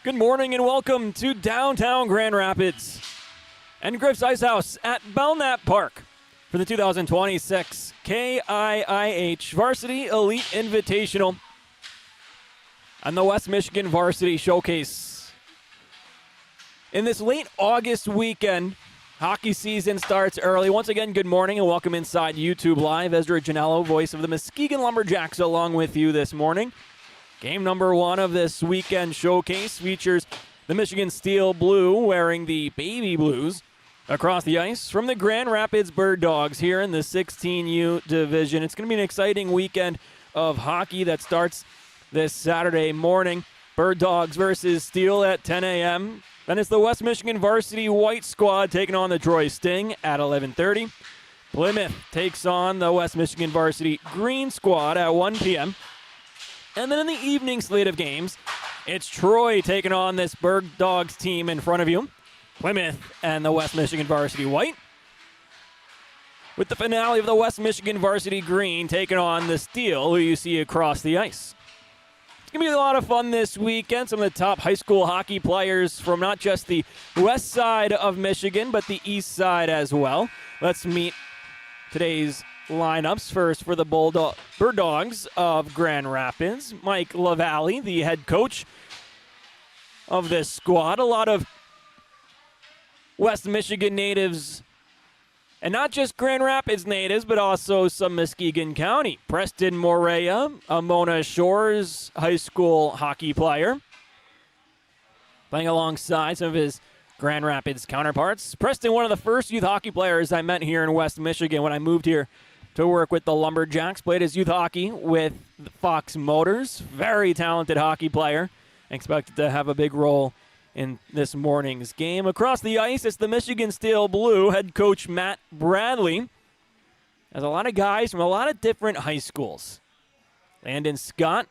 Good morning and welcome to downtown Grand Rapids and Griff's Ice House at Belknap Park for the 2026 KIIH Varsity Elite Invitational and the West Michigan Varsity Showcase. In this late August weekend, hockey season starts early. Once again, good morning and welcome inside YouTube Live. Ezra Janello, voice of the Muskegon Lumberjacks, along with you this morning. Game number one of this weekend showcase features the Michigan Steel Blue wearing the baby blues across the ice from the Grand Rapids Bird Dogs here in the 16U division. It's going to be an exciting weekend of hockey that starts this Saturday morning. Bird Dogs versus Steel at 10 a.m. Then it's the West Michigan Varsity White Squad taking on the Troy Sting at 11:30. Plymouth takes on the West Michigan Varsity Green Squad at 1 p.m. And then in the evening slate of games, it's Troy taking on this Bird Dogs team in front of you, Plymouth and the West Michigan Varsity White, with the finale of the West Michigan Varsity Green taking on the Steel, who you see across the ice. It's going to be a lot of fun this weekend. Some of the top high school hockey players from not just the west side of Michigan, but the east side as well. Let's meet today's lineups. First for the Bird Dogs of Grand Rapids, Mike LaValle, the head coach of this squad. A lot of West Michigan natives, and not just Grand Rapids natives, but also some Muskegon County. Preston Morea, a Mona Shores high school hockey player, playing alongside some of his Grand Rapids counterparts. Preston, one of the first youth hockey players I met here in West Michigan when I moved here to work with the Lumberjacks. Played his youth hockey with Fox Motors. Very talented hockey player. Expected to have a big role in this morning's game. Across the ice, it's the Michigan Steel Blue head coach Matt Bradley. There's a lot of guys from a lot of different high schools. Landon Scott,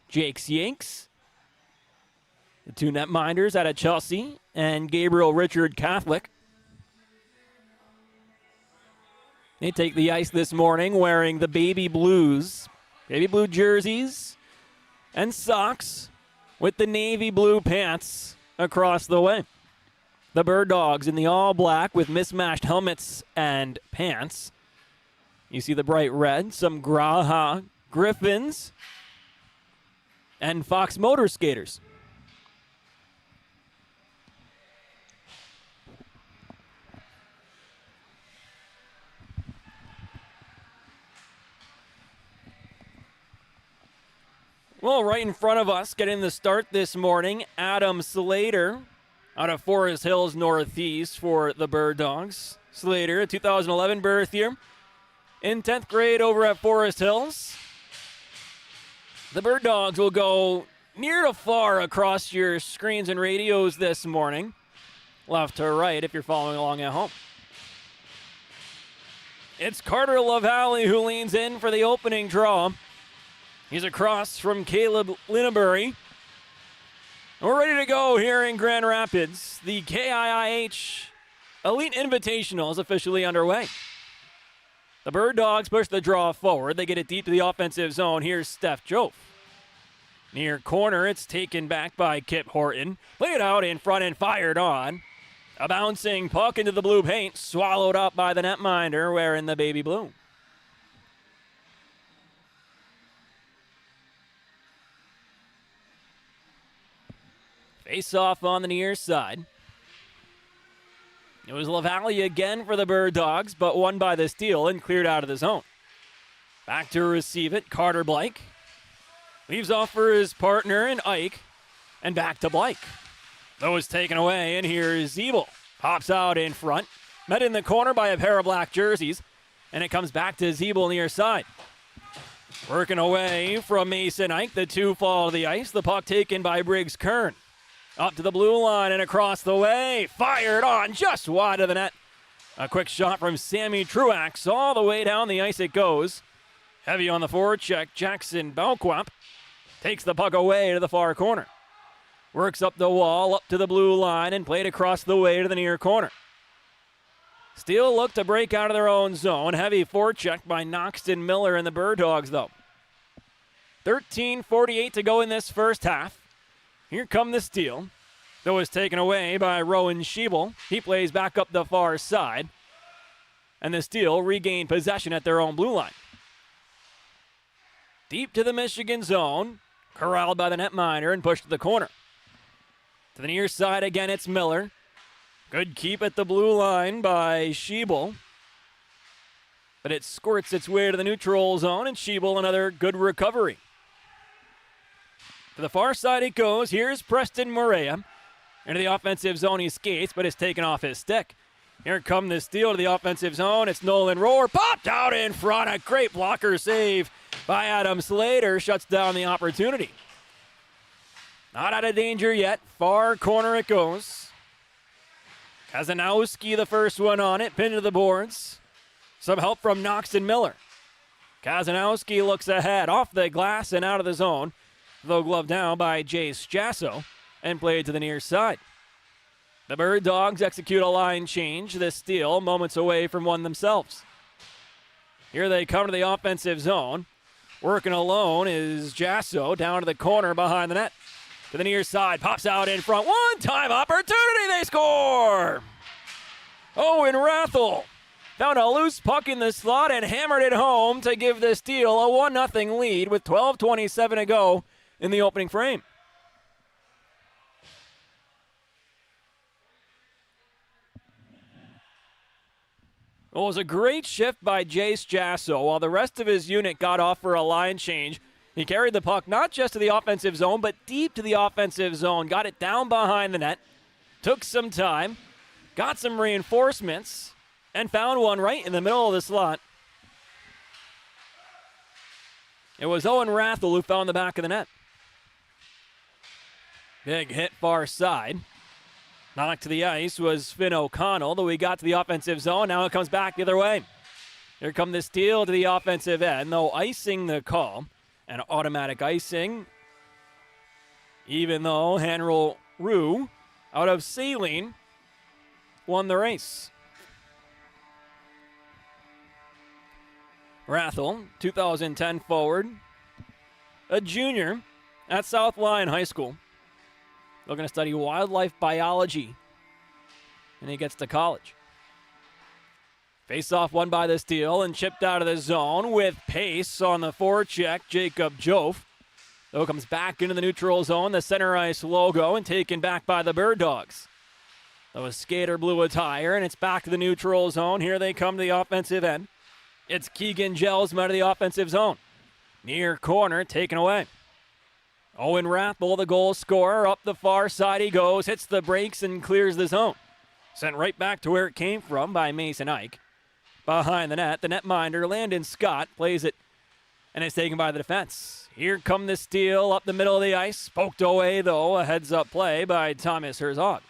Jake Yanks, the two netminders out of Chelsea, and Gabriel Richard Catholic. They take the ice this morning wearing the baby blues, baby blue jerseys and socks with the navy blue pants across the way. The Bird Dogs in the all black with mismatched helmets and pants. You see the bright red, some GRAHA Griffins, and Fox Motor skaters. Well, right in front of us, getting the start this morning, Adam Slater out of Forest Hills Northeast for the Bird Dogs. Slater, a 2011 birth year, in 10th grade over at Forest Hills. The Bird Dogs will go near to far across your screens and radios this morning, left to right if you're following along at home. It's Carter LaValle who leans in for the opening draw. He's across from Caleb Linebury. We're ready to go here in Grand Rapids. The KIIH Elite Invitational is officially underway. The Bird Dogs push the draw forward. They get it deep to the offensive zone. Here's Steph Jofe. Near corner, it's taken back by Kip Horton. Played out in front and fired on. A bouncing puck into the blue paint, swallowed up by the netminder wearing the baby blue. Face off on the near side. It was LaValle again for the Bird Dogs, but won by the Steel and cleared out of the zone. Back to receive it, Carter Blake. Leaves off for his partner in Ike, and back to Blake. Though is taken away, and here's Zeeble. Pops out in front, met in the corner by a pair of black jerseys, and it comes back to Zeeble near side. Working away from Mason Ike, the two fall to the ice. The puck taken by Briggs Kern. Up to the blue line and across the way. Fired on just wide of the net. A quick shot from Sammy Truax. All the way down the ice it goes. Heavy on the forecheck. Jackson Belknap takes the puck away to the far corner. Works up the wall, up to the blue line, and played across the way to the near corner. Steel look to break out of their own zone. Heavy forecheck by Noxton Miller and the Bird Dogs, though. 13:48 to go in this first half. Here come the steal. That was taken away by Rowan Schiebel. He plays back up the far side. And the steal regained possession at their own blue line. Deep to the Michigan zone. Corralled by the netminder and pushed to the corner. To the near side again, it's Miller. Good keep at the blue line by Schiebel. But it squirts its way to the neutral zone, and Schiebel another good recovery. To the far side it goes. Here's Preston Morea. Into the offensive zone he skates, but it's taken off his stick. Here come the steal to the offensive zone. It's Nolan Rohr. Popped out in front. A great blocker save by Adam Slater. Shuts down the opportunity. Not out of danger yet. Far corner it goes. Kazanowski the first one on it. Pinned to the boards. Some help from Knox and Miller. Kazanowski looks ahead. Off the glass and out of the zone. Though gloved down by Jace Jasso. And played to the near side. The Bird Dogs execute a line change. This steal moments away from one themselves. Here they come to the offensive zone. Working alone is Jasso down to the corner behind the net. To the near side, pops out in front. One-time opportunity, they score! Owen Rathel found a loose puck in the slot and hammered it home to give the Steel a 1-0 lead with 12:27 to go in the opening frame. It was a great shift by Jace Jasso. While the rest of his unit got off for a line change, he carried the puck not just to the offensive zone, but deep to the offensive zone. Got it down behind the net, took some time, got some reinforcements, and found one right in the middle of the slot. It was Owen Rathel who found the back of the net. Big hit far side. Knocked to the ice was Finn O'Connell, though he got to the offensive zone. Now it comes back the other way. Here come the steal to the offensive end, though icing the call. An automatic icing. Even though Hanrel Rue, out of Saline, won the race. Rathel, 2010 forward. A junior at South Lyon High School. Looking to study wildlife biology. And he gets to college. Face-off won by the Steel and chipped out of the zone with pace on the forecheck, Jacob Joff. Though comes back into the neutral zone, the center ice logo, and taken back by the Bird Dogs. Though a skater blew a tire, and it's back to the neutral zone. Here they come to the offensive end. It's Keegan Gelsma to the offensive zone. Near corner, taken away. Owen Rathel, the goal scorer, up the far side he goes, hits the brakes and clears the zone. Sent right back to where it came from by Mason Ike. Behind the net, the netminder, Landon Scott, plays it, and it's taken by the defense. Here come the steal up the middle of the ice. Poked away, though, a heads-up play by Thomas Herzog.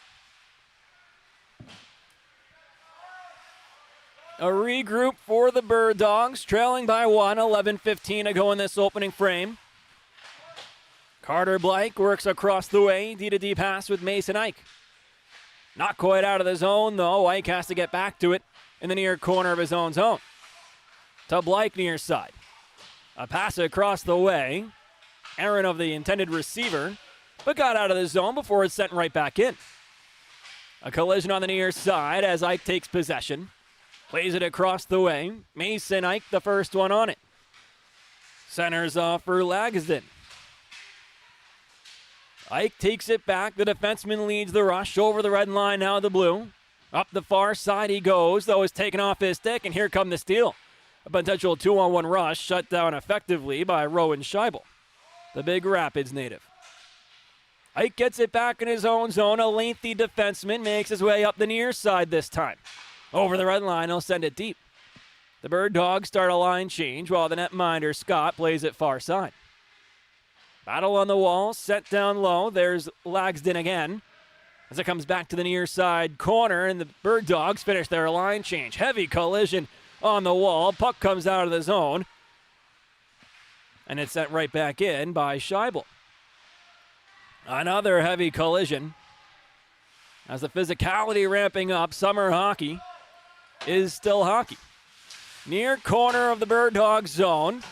A regroup for the Bird Dogs, trailing by 1, 11:15 to go in this opening frame. Carter Blake works across the way, D-to-D pass with Mason Ike. Not quite out of the zone, though. Ike has to get back to it in the near corner of his own zone. To Blake near side. A pass across the way. Errant of the intended receiver, but got out of the zone before it's sent right back in. A collision on the near side as Ike takes possession. Plays it across the way. Mason Ike, the first one on it. Centers off for Lagsden. Ike takes it back. The defenseman leads the rush over the red line, now the blue. Up the far side he goes, though it's taken off his stick, and here come the steal. A potential 2-on-1 rush shut down effectively by Rowan Scheibel, the Big Rapids native. Ike gets it back in his own zone. A lengthy defenseman makes his way up the near side this time. Over the red line, he'll send it deep. The Bird Dogs start a line change while the netminder Scott plays it far side. Battle on the wall, set down low. There's Lagsden again as it comes back to the near side corner, and the Bird Dogs finish their line change. Heavy collision on the wall. Puck comes out of the zone, and it's sent right back in by Scheibel. Another heavy collision. As the physicality ramping up, summer hockey is still hockey. Near corner of the Bird Dogs zone.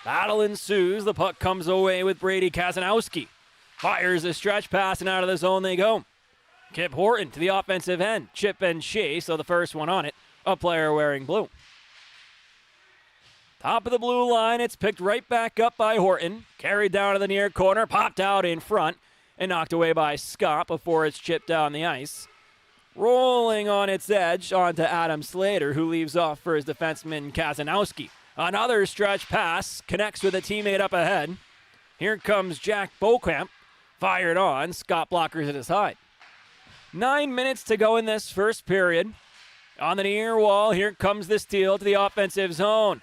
Battle ensues. The puck comes away with Brady Kazanowski. Fires a stretch pass, and out of the zone they go. Kip Horton to the offensive end. Chip and chase, so the first one on it. A player wearing blue. Top of the blue line, it's picked right back up by Horton. Carried down to the near corner, popped out in front, and knocked away by Scott before it's chipped down the ice. Rolling on its edge onto Adam Slater, who leaves off for his defenseman Kazanowski. Another stretch pass, connects with a teammate up ahead. Here comes Jack Belknap, fired on. Scott blockers at his side. 9 minutes to go in this first period. On the near wall, here comes the steal to the offensive zone.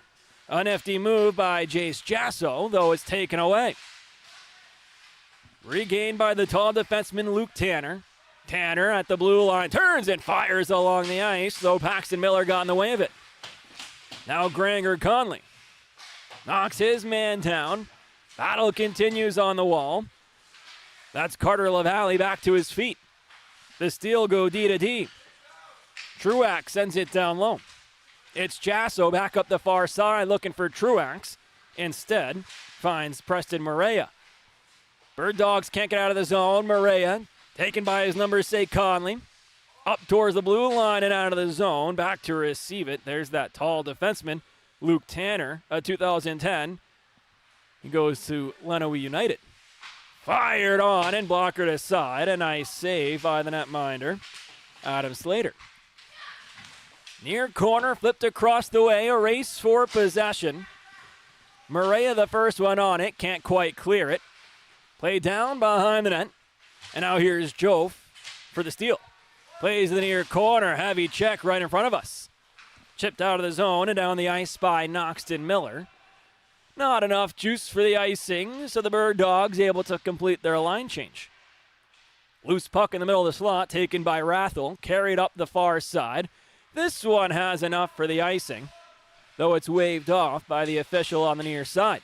A nifty move by Jace Jasso, though it's taken away. Regained by the tall defenseman Luke Tanner. Tanner at the blue line turns and fires along the ice, though Paxton Miller got in the way of it. Now Granger Conley knocks his man down. Battle continues on the wall. That's Carter LaValle back to his feet. The steal go D to D. Truax sends it down low. It's Jasso back up the far side looking for Truax. Instead, finds Preston Maria. Bird Dogs can't get out of the zone. Maria taken by his number 6 Conley. Up towards the blue line and out of the zone. Back to receive it. There's that tall defenseman, Luke Tanner, a 2010. He goes to Lenawee United. Fired on and blockered aside. A nice save by the netminder, Adam Slater. Near corner, flipped across the way. A race for possession. Maria, the first one on it, can't quite clear it. Play down behind the net. And now here's Joe for the steal. Plays in the near corner. Heavy check right in front of us. Chipped out of the zone and down the ice by Noxton Miller. Not enough juice for the icing, so the Bird Dogs able to complete their line change. Loose puck in the middle of the slot, taken by Rathel, carried up the far side. This one has enough for the icing, though it's waved off by the official on the near side.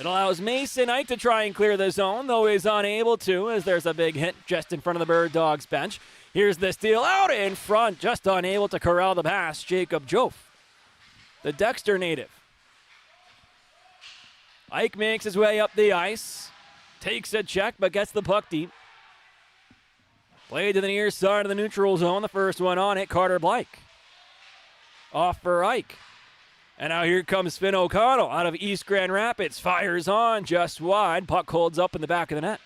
It allows Mason Knight to try and clear the zone, though he's unable to, as there's a big hit just in front of the Bird Dogs bench. Here's the steal out in front, just unable to corral the pass, Jacob Joff, the Dexter native. Ike makes his way up the ice, takes a check, but gets the puck deep. Played to the near side of the neutral zone, the first one on it, Carter Blake. Off for Ike. And now here comes Finn O'Connell out of East Grand Rapids. Fires on just wide. Puck holds up in the back of the net.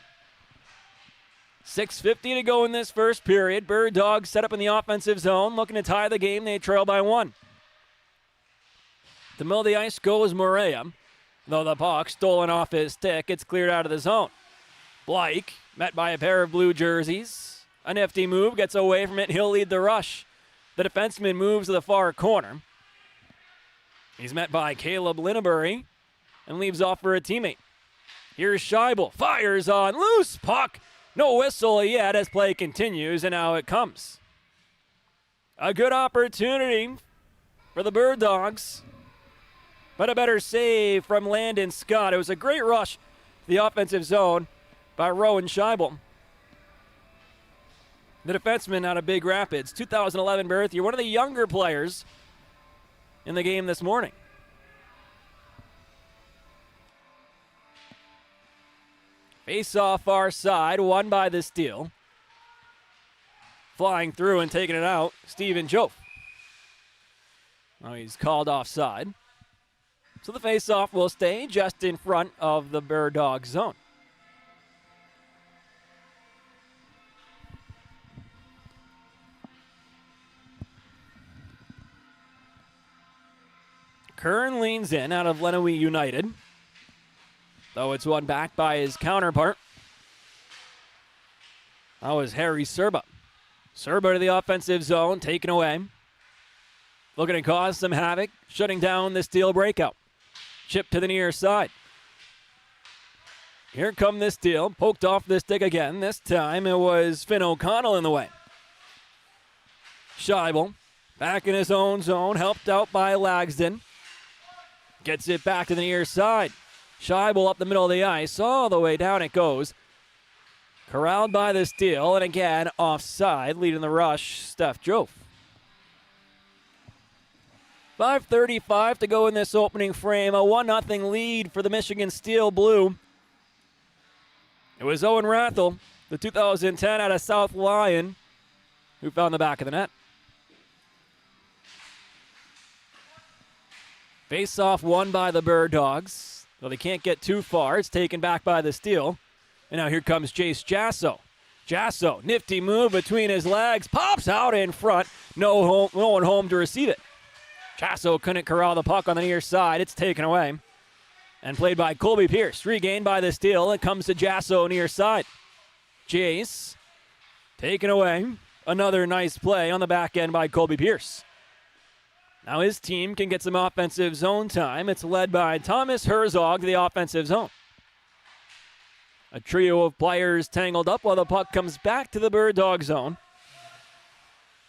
6:50 to go in this first period. Bird Dogs set up in the offensive zone, looking to tie the game. They trail by 1. To middle of the ice goes Morea. Though the puck stolen off his stick, it's cleared out of the zone. Blake, met by a pair of blue jerseys. A nifty move, gets away from it. He'll lead the rush. The defenseman moves to the far corner. He's met by Caleb Linnebury and leaves off for a teammate. Here's Scheibel. Fires on. Loose puck. No whistle yet as play continues, and now it comes. A good opportunity for the Bird Dogs, but a better save from Landon Scott. It was a great rush to the offensive zone by Rowan Scheibel. The defenseman out of Big Rapids, 2011 birth year, one of the younger players in the game this morning. Face off far side, won by the steal. Flying through and taking it out, Steven Joff. Now he's called offside. So the face-off will stay just in front of the Bird Dog zone. Kern leans in out of Lenawee United, though it's won back by his counterpart. That was Harry Serba. Serba to the offensive zone, taken away. Looking to cause some havoc, shutting down the steal breakout. Chip to the near side. Here come this steal, poked off the stick again. This time it was Finn O'Connell in the way. Scheibel, back in his own zone, helped out by Lagsden. Gets it back to the near side. Scheibel up the middle of the ice. All the way down it goes. Corralled by the steal. And again, offside. Leading the rush, Steph Joff. 5:35 to go in this opening frame. A 1-0 lead for the Michigan Steel Blue. It was Owen Rathel, the 2010 out of South Lyon, who found the back of the net. Face-off won by the Bird Dogs. Though they can't get too far, it's taken back by the steal. And now here comes Jace Jasso. Jasso, nifty move between his legs, pops out in front. No one home to receive it. Jasso couldn't corral the puck on the near side. It's taken away. And played by Colby Pierce. Regained by the steal. It comes to Jasso near side. Jace taken away. Another nice play on the back end by Colby Pierce. Now his team can get some offensive zone time. It's led by Thomas Herzog to the offensive zone. A trio of players tangled up while the puck comes back to the Bird Dog zone.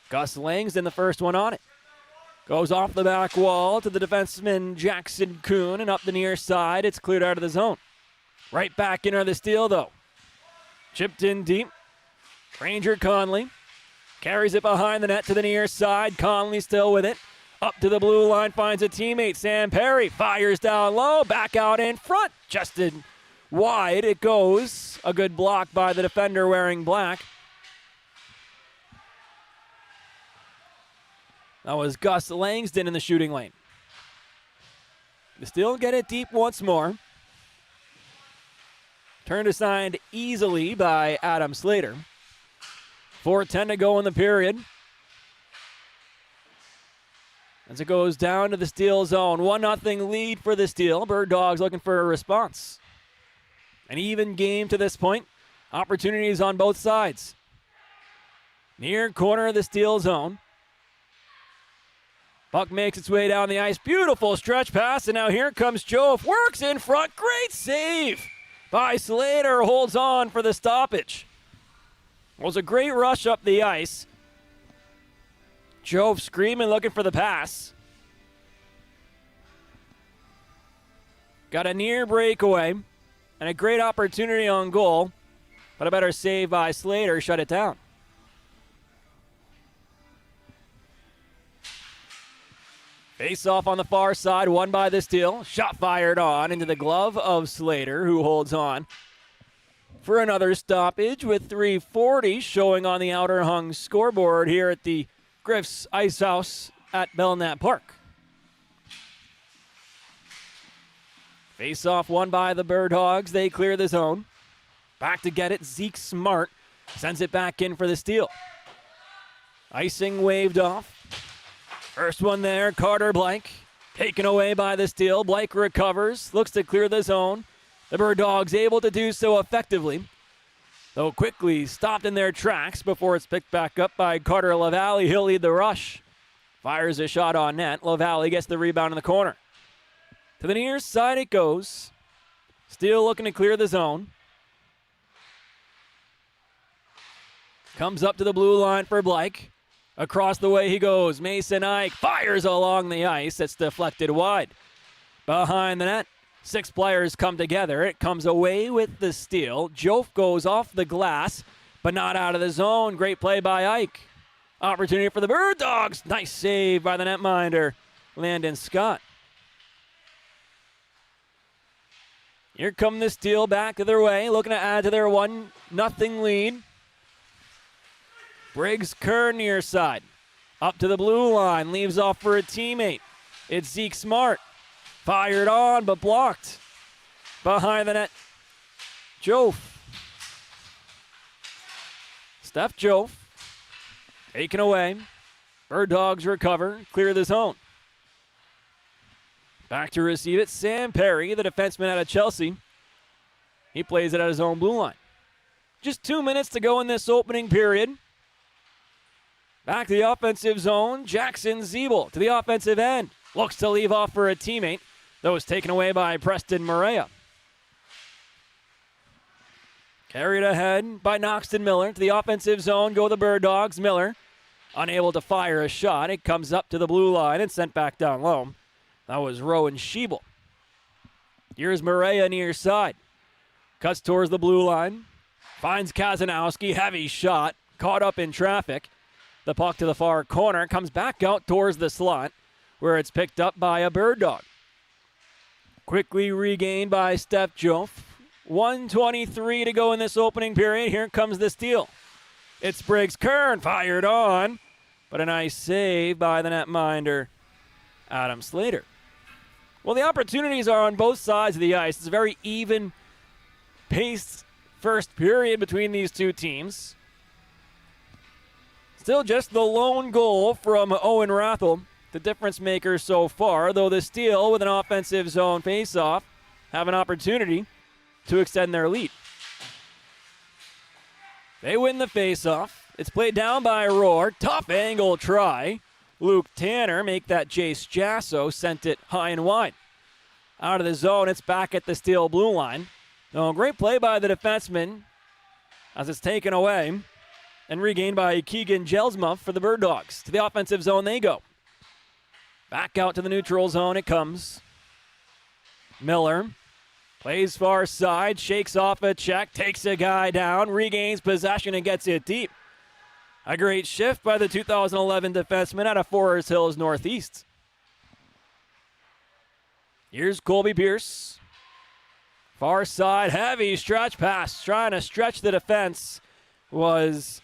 Gus Langston, the first one on it. Goes off the back wall to the defenseman Jackson Kuhn, and up the near side. It's cleared out of the zone. Right back into the steal, though. Chipped in deep. Ranger Conley carries it behind the net to the near side. Conley still with it. Up to the blue line, finds a teammate. Sam Perry fires down low, back out in front. Just wide it goes. A good block by the defender wearing black. That was Gus Langston in the shooting lane. They still get it deep once more. Turned aside easily by Adam Slater. 4:10 to go in the period. As it goes down to the steal zone. 1-0 lead for the steal. Bird Dogs looking for a response. An even game to this point. Opportunities on both sides. Near corner of the steal zone. Puck makes its way down the ice. Beautiful stretch pass, and now here comes Jove. Works in front. Great save by Slater. Holds on for the stoppage. It was a great rush up the ice. Jove screaming, looking for the pass. Got a near breakaway and a great opportunity on goal, but a better save by Slater shut it down. Face off on the far side, won by the steal. Shot fired on into the glove of Slater, who holds on for another stoppage with 3:40 showing on the outer hung scoreboard here at the Griff's Ice House at Belknap Park. Face off won by the Bird Hogs. They clear the zone. Back to get it. Zeke Smart sends it back in for the steal. Icing waved off. First one there, Carter Blank. Taken away by the steal. Blank recovers. Looks to clear the zone. The Bird Dogs able to do so effectively, though quickly stopped in their tracks before it's picked back up by Carter LaValle. He'll lead the rush. Fires a shot on net. LaValle gets the rebound in the corner. To the near side it goes. Still looking to clear the zone. Comes up to the blue line for Blake. Across the way he goes. Mason Ike fires along the ice. It's deflected wide. Behind the net. 6 players come together. It comes away with the steal. Jof goes off the glass, but not out of the zone. Great play by Ike. Opportunity for the Bird Dogs. Nice save by the netminder, Landon Scott. Here come the steal back to their way, looking to add to their 1-0 lead. Briggs Kerr near side. Up to the blue line, leaves off for a teammate. It's Zeke Smart. Fired on, but blocked. Behind the net, Jof. Steph Jof. Taken away. Bird Dogs recover, clear the zone. Back to receive it, Sam Perry, the defenseman out of Chelsea. He plays it at his own blue line. Just 2 minutes to go in this opening period. Back to the offensive zone, Jackson Zeeble to the offensive end. Looks to leave off for a teammate. That was taken away by Preston Maria. Carried ahead by Noxton Miller to the offensive zone. Go the Bird Dogs. Miller unable to fire a shot. It comes up to the blue line and sent back down low. That was Rowan Schiebel. Here's Maria near side. Cuts towards the blue line. Finds Kazanowski. Heavy shot. Caught up in traffic. The puck to the far corner. Comes back out towards the slot, where it's picked up by a Bird Dog. Quickly regained by Steph Jof. 1:23 to go in this opening period. Here comes the steal. It's Briggs Kern, fired on, but a nice save by the netminder, Adam Slater. Well, the opportunities are on both sides of the ice. It's a very even paced first period between these two teams. Still just the lone goal from Owen Rathel, the difference maker so far, though the steal with an offensive zone faceoff have an opportunity to extend their lead. They win the faceoff. It's played down by Rohr. Tough angle try. Luke Tanner make that Jace Jasso, sent it high and wide. Out of the zone, it's back at the steel blue line. No, great play by the defenseman as it's taken away and regained by Keegan Jelsma for the Bird Dogs. To the offensive zone they go. Back out to the neutral zone it comes. Miller plays far side, shakes off a check, takes a guy down, regains possession and gets it deep. A great shift by the 2011 defenseman out of Forest Hills Northeast. Here's Colby Pierce. Far side, heavy stretch pass. Trying to stretch the defense was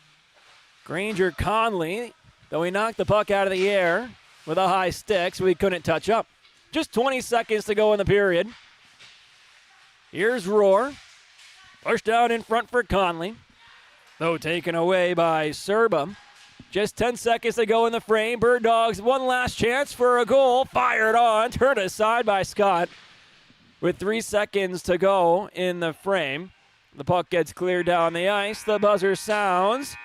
Granger Conley, though he knocked the puck out of the air with a high stick, so he couldn't touch up. Just 20 seconds to go in the period. Here's Rohr. Pushed out in front for Conley, though taken away by Serba. Just 10 seconds to go in the frame. Bird Dogs, one last chance for a goal. Fired on, turned aside by Scott. With 3 seconds to go in the frame, the puck gets cleared down the ice. The buzzer sounds,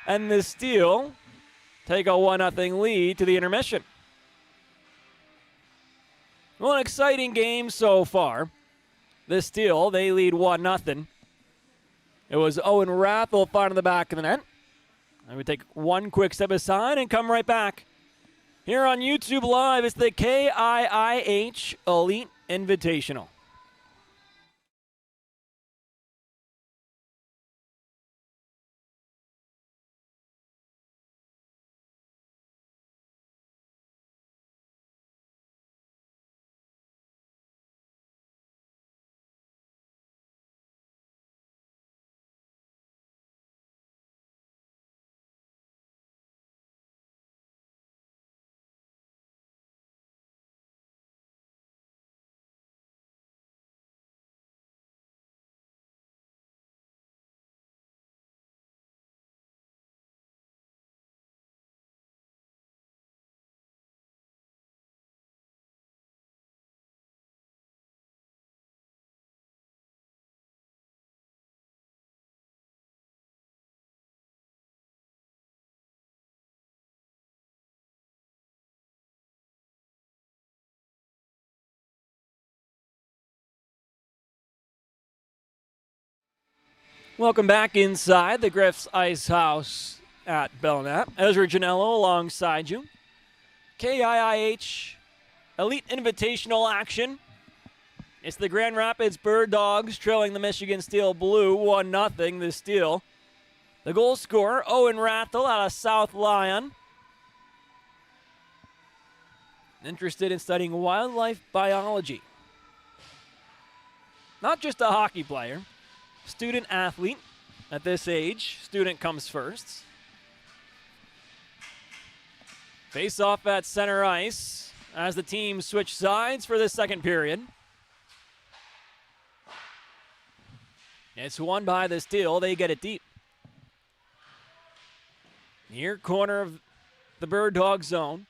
and the steal take a 1-0 lead to the intermission. Well, an exciting game so far. The steal, they lead 1-0. It was Owen Rathel finding the back of the net. And we take one quick step aside and come right back. Here on YouTube Live, it's the KIIH Elite Invitational. Welcome back inside the Griff's Ice House at Belknap. Ezra Janello alongside you. KIIH Elite Invitational action. It's the Grand Rapids Bird Dogs trailing the Michigan Steel Blue 1-0 this steal. The goal scorer, Owen Rathel out of South Lyon. Interested in studying wildlife biology. Not just a hockey player. Student athlete at this age. Student comes first. Face off at center ice as the teams switch sides for the second period. It's won by the steal. They get it deep. Near corner of the Bird Dog zone.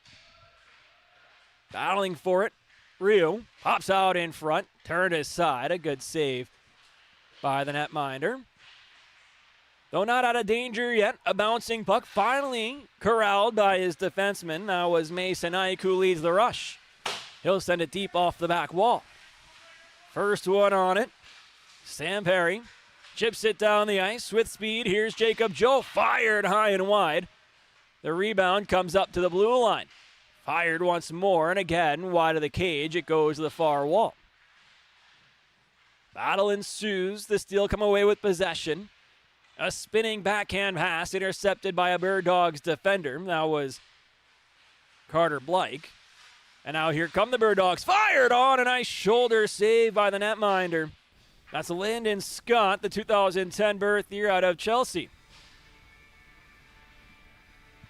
Battling for it. Ryu pops out in front. Turned aside. A good save by the netminder. Though not out of danger yet, a bouncing puck finally corralled by his defenseman. That was Mason Ike who leads the rush. He'll send it deep off the back wall. First one on it. Sam Perry chips it down the ice with speed. Here's Jacob Joe, fired high and wide. The rebound comes up to the blue line. Fired once more, and again, wide of the cage, it goes to the far wall. Battle ensues. The Steel come away with possession. A spinning backhand pass intercepted by a Bird Dogs defender. That was Carter Blake. And now here come the Bird Dogs. Fired on. A nice shoulder save by the netminder. That's Landon Scott, the 2010 birth year out of Chelsea.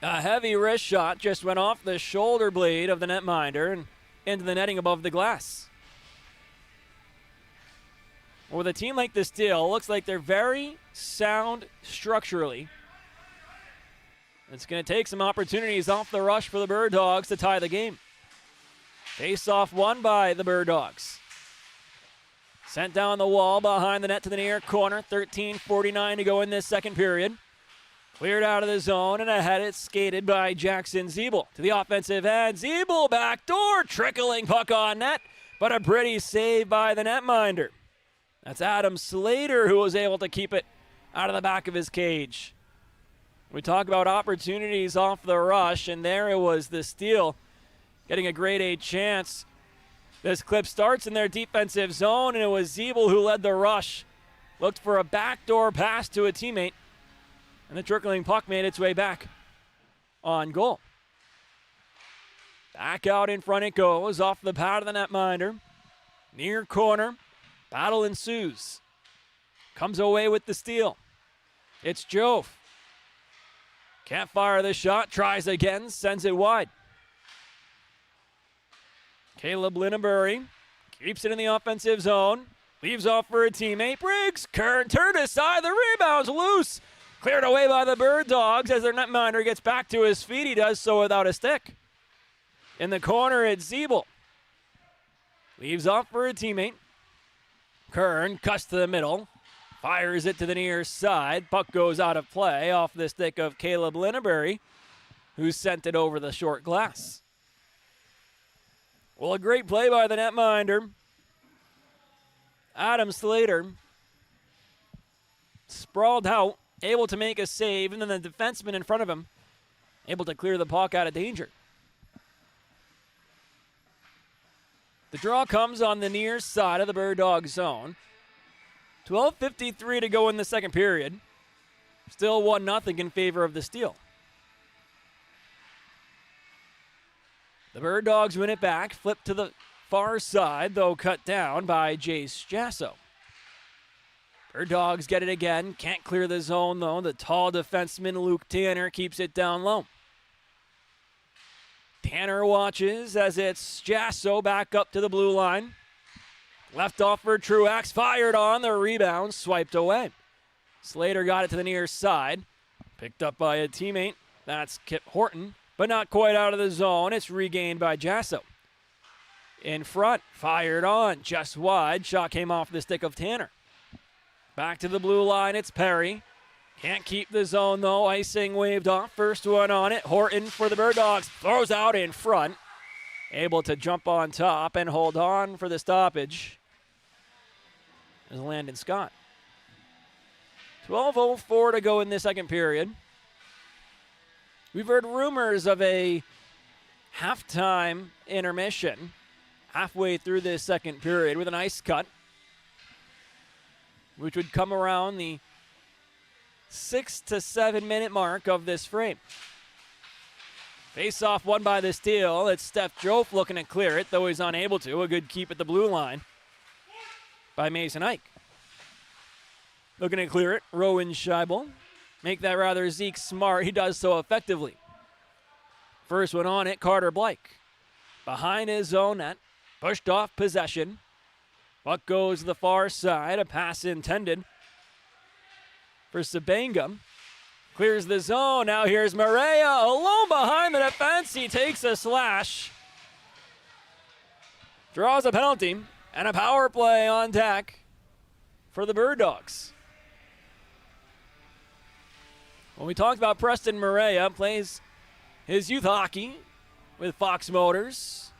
A heavy wrist shot just went off the shoulder blade of the netminder and into the netting above the glass. With a team like the Steel, looks like they're very sound structurally. It's going to take some opportunities off the rush for the Bird Dogs to tie the game. Face-off won by the Bird Dogs. Sent down the wall behind the net to the near corner. 13:49 to go in this second period. Cleared out of the zone and ahead it's skated by Jackson Zeeble. To the offensive end, Zeeble backdoor, trickling puck on net, but a pretty save by the netminder. That's Adam Slater who was able to keep it out of the back of his cage. We talk about opportunities off the rush, and there it was the Steel getting a grade A chance. This clip starts in their defensive zone, and it was Zeeble who led the rush. Looked for a backdoor pass to a teammate, and the trickling puck made its way back on goal. Back out in front it goes, off the pad of the netminder. Near corner, battle ensues. Comes away with the steal. It's Jove. Can't fire the shot, tries again, sends it wide. Caleb Linnebury keeps it in the offensive zone. Leaves off for a teammate. Briggs, turned aside, the rebound's loose. Cleared away by the Bird Dogs as their netminder gets back to his feet. He does so without a stick. In the corner, it's Zeeble. Leaves off for a teammate. Kern cuts to the middle. Fires it to the near side. Puck goes out of play off the stick of Caleb Linnebury, who sent it over the short glass. Well, a great play by the netminder. Adam Slater sprawled out, able to make a save, and then the defenseman in front of him able to clear the puck out of danger. The draw comes on the near side of the Bird Dog zone. 12:53 to go in the second period. Still 1-0 in favor of the Steel. The Bird Dogs win it back, flip to the far side, though cut down by Jace Jasso. Bird Dogs get it again, can't clear the zone though. The tall defenseman Luke Tanner keeps it down low. Tanner watches as it's Jasso back up to the blue line. Left off for Truax, fired on, the rebound swiped away. Slater got it to the near side, picked up by a teammate. That's Kip Horton, but not quite out of the zone. It's regained by Jasso. In front, fired on, just wide. Shot came off the stick of Tanner. Back to the blue line, it's Perry. Can't keep the zone though, icing waved off. First one on it, Horton for the Bird Dogs. Throws out in front. Able to jump on top and hold on for the stoppage is Landon Scott. 12:04 to go in the second period. We've heard rumors of a halftime intermission halfway through this second period with an ice cut, which would come around the 6 to 7 minute mark of this frame. Face-off won by the Steel. It's Steph Jofe looking to clear it, though he's unable to. A good keep at the blue line by Mason Ike. Looking to clear it, Rowan Scheibel. Make that rather Zeke Smart. He does so effectively. First one on it, Carter Blake. Behind his own net, pushed off possession. Puck goes to the far side, a pass intended for Sabanga. Clears the zone, now here's Maria alone behind the defense. He takes a slash. Draws a penalty, and a power play on deck for the Bird Dogs. When we talked about Preston Maria, plays his youth hockey with Fox Motors.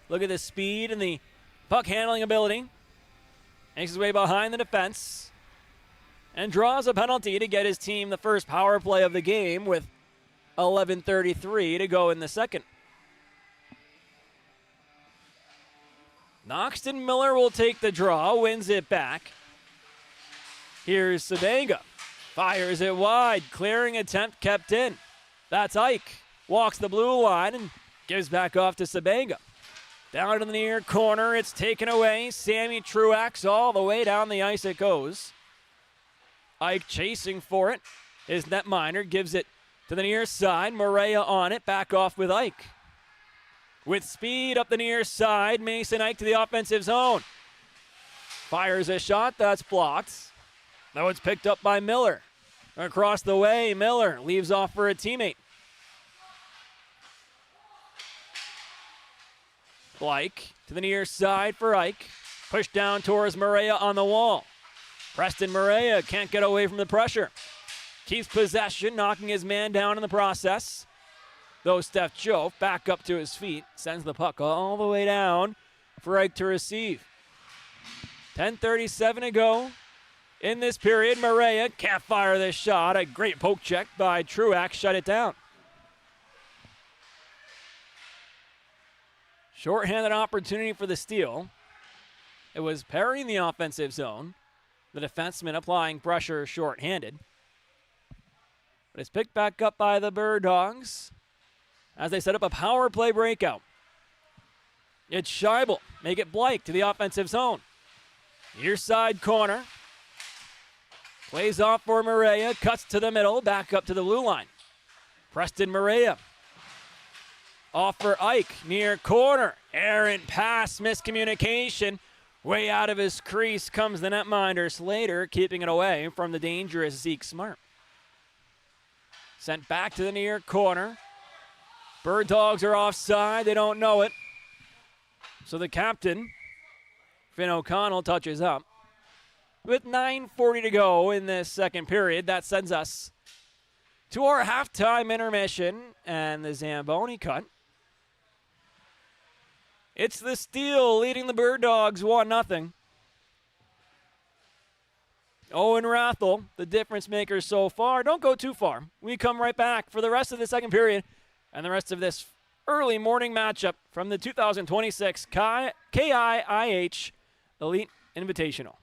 Look at the speed and the puck handling ability. Makes his way behind the defense and draws a penalty to get his team the first power play of the game with 11:33 to go in the second. Noxton Miller will take the draw, wins it back. Here's Sabanga. Fires it wide, clearing attempt kept in. That's Ike. Walks the blue line and gives back off to Sabanga. Down to the near corner, it's taken away. Sammy Truax all the way down the ice it goes. Ike chasing for it. His netminder gives it to the near side. Maria on it, back off with Ike. With speed up the near side, Mason Ike to the offensive zone. Fires a shot, that's blocked. Though it's picked up by Miller. Across the way, Miller leaves off for a teammate. Blake to the near side for Ike. Pushed down towards Maria on the wall. Preston Maria can't get away from the pressure. Keeps possession, knocking his man down in the process. Though Steph Joe back up to his feet, sends the puck all the way down for Ike to receive. 10:37 to go in this period. Maria can't fire this shot. A great poke check by Truax, shut it down. Shorthanded opportunity for the steal. It was Perry in the offensive zone. The defenseman applying pressure shorthanded. But it's picked back up by the Bird Dogs as they set up a power play breakout. It's Scheibel. Make it Blake to the offensive zone. Near side corner. Plays off for Maria. Cuts to the middle. Back up to the blue line. Preston Maria. Off for Ike. Near corner. Errant pass. Miscommunication. Way out of his crease comes the netminder Slater, keeping it away from the dangerous Zeke Smart. Sent back to the near corner. Bird Dogs are offside. They don't know it. So the captain, Finn O'Connell, touches up. With 9:40 to go in this second period, that sends us to our halftime intermission and the Zamboni cut. It's the Steel leading the Bird Dogs 1-0. Owen Rathel, the difference maker so far. Don't go too far. We come right back for the rest of the second period and the rest of this early morning matchup from the 2026 KIIH Elite Invitational.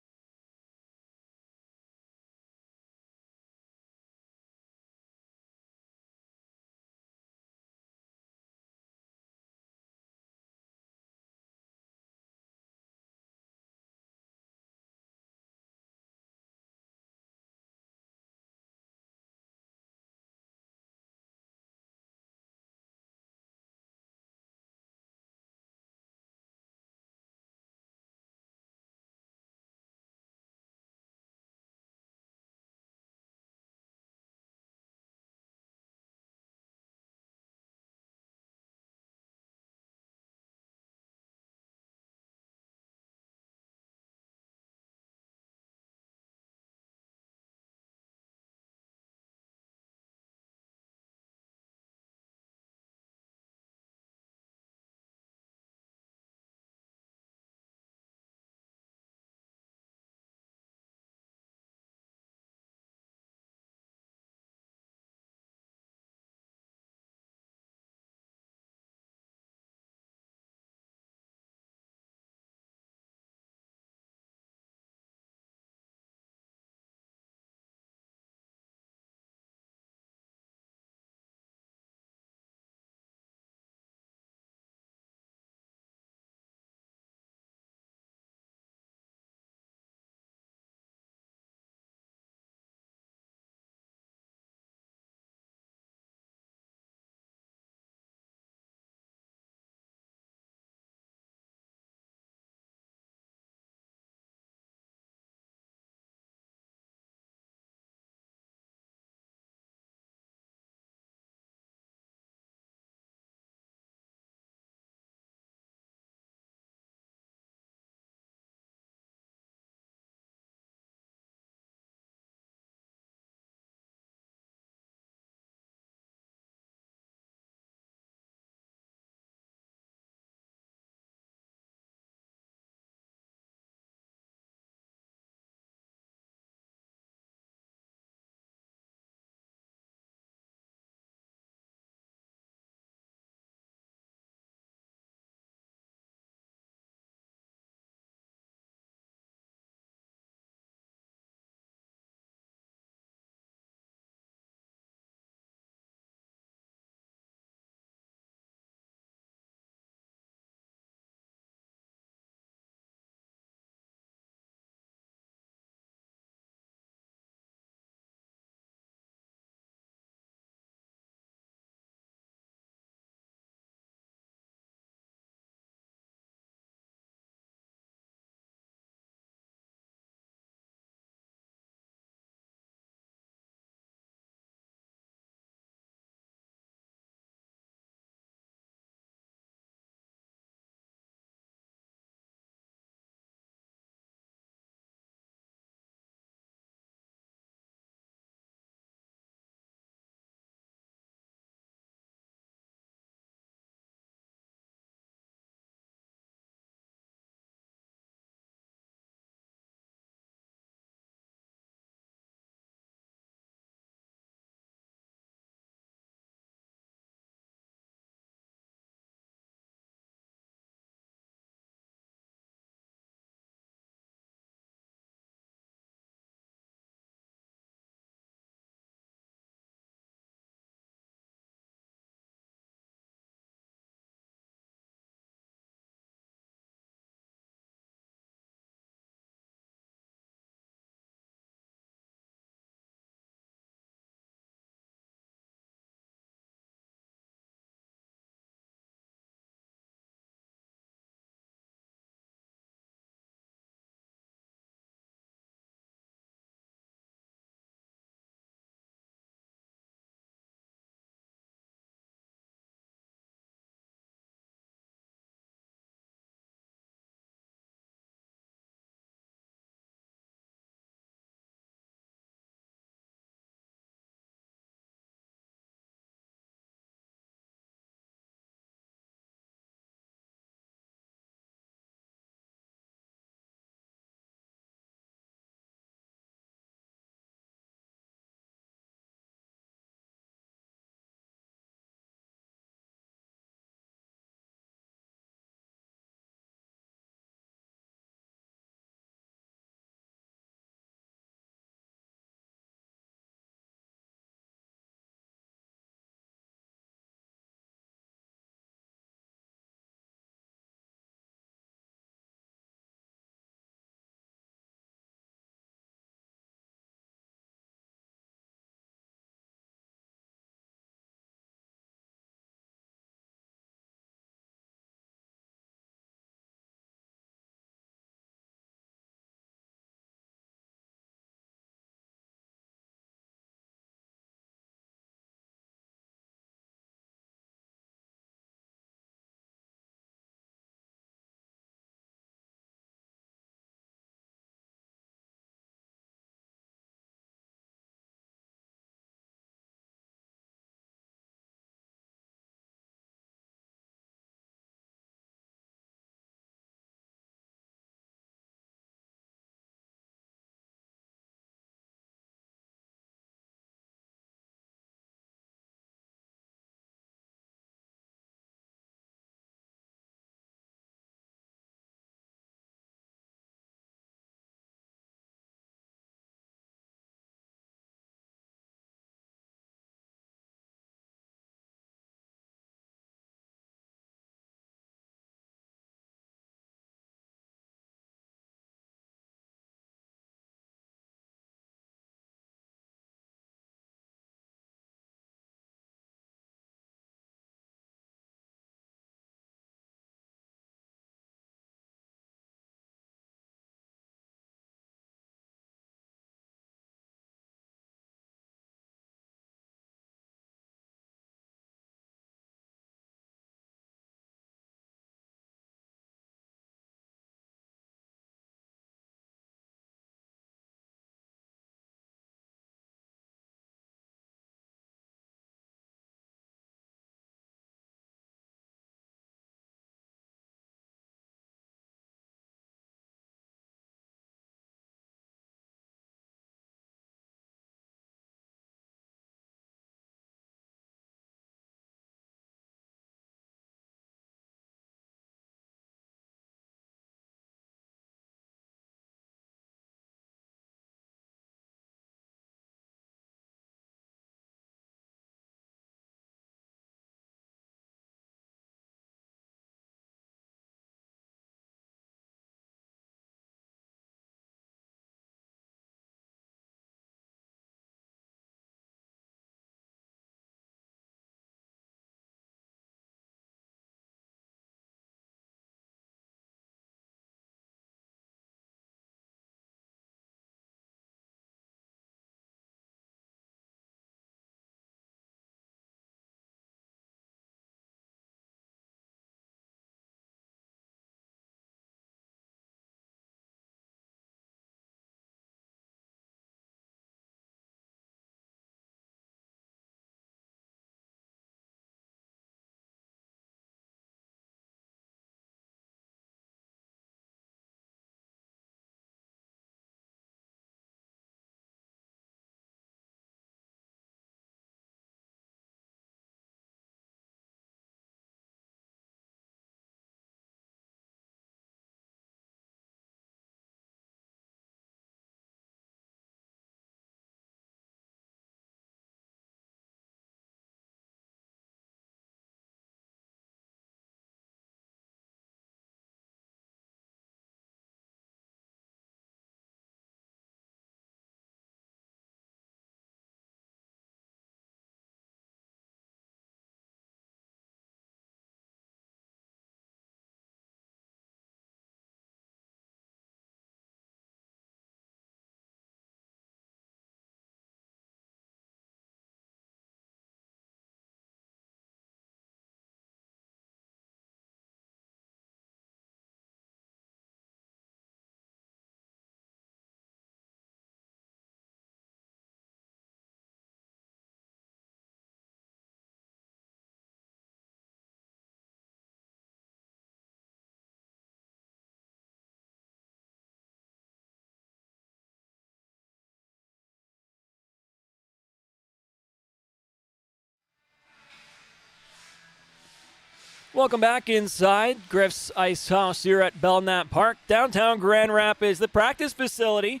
Welcome back inside Griff's Ice House here at Belknap Park, downtown Grand Rapids, the practice facility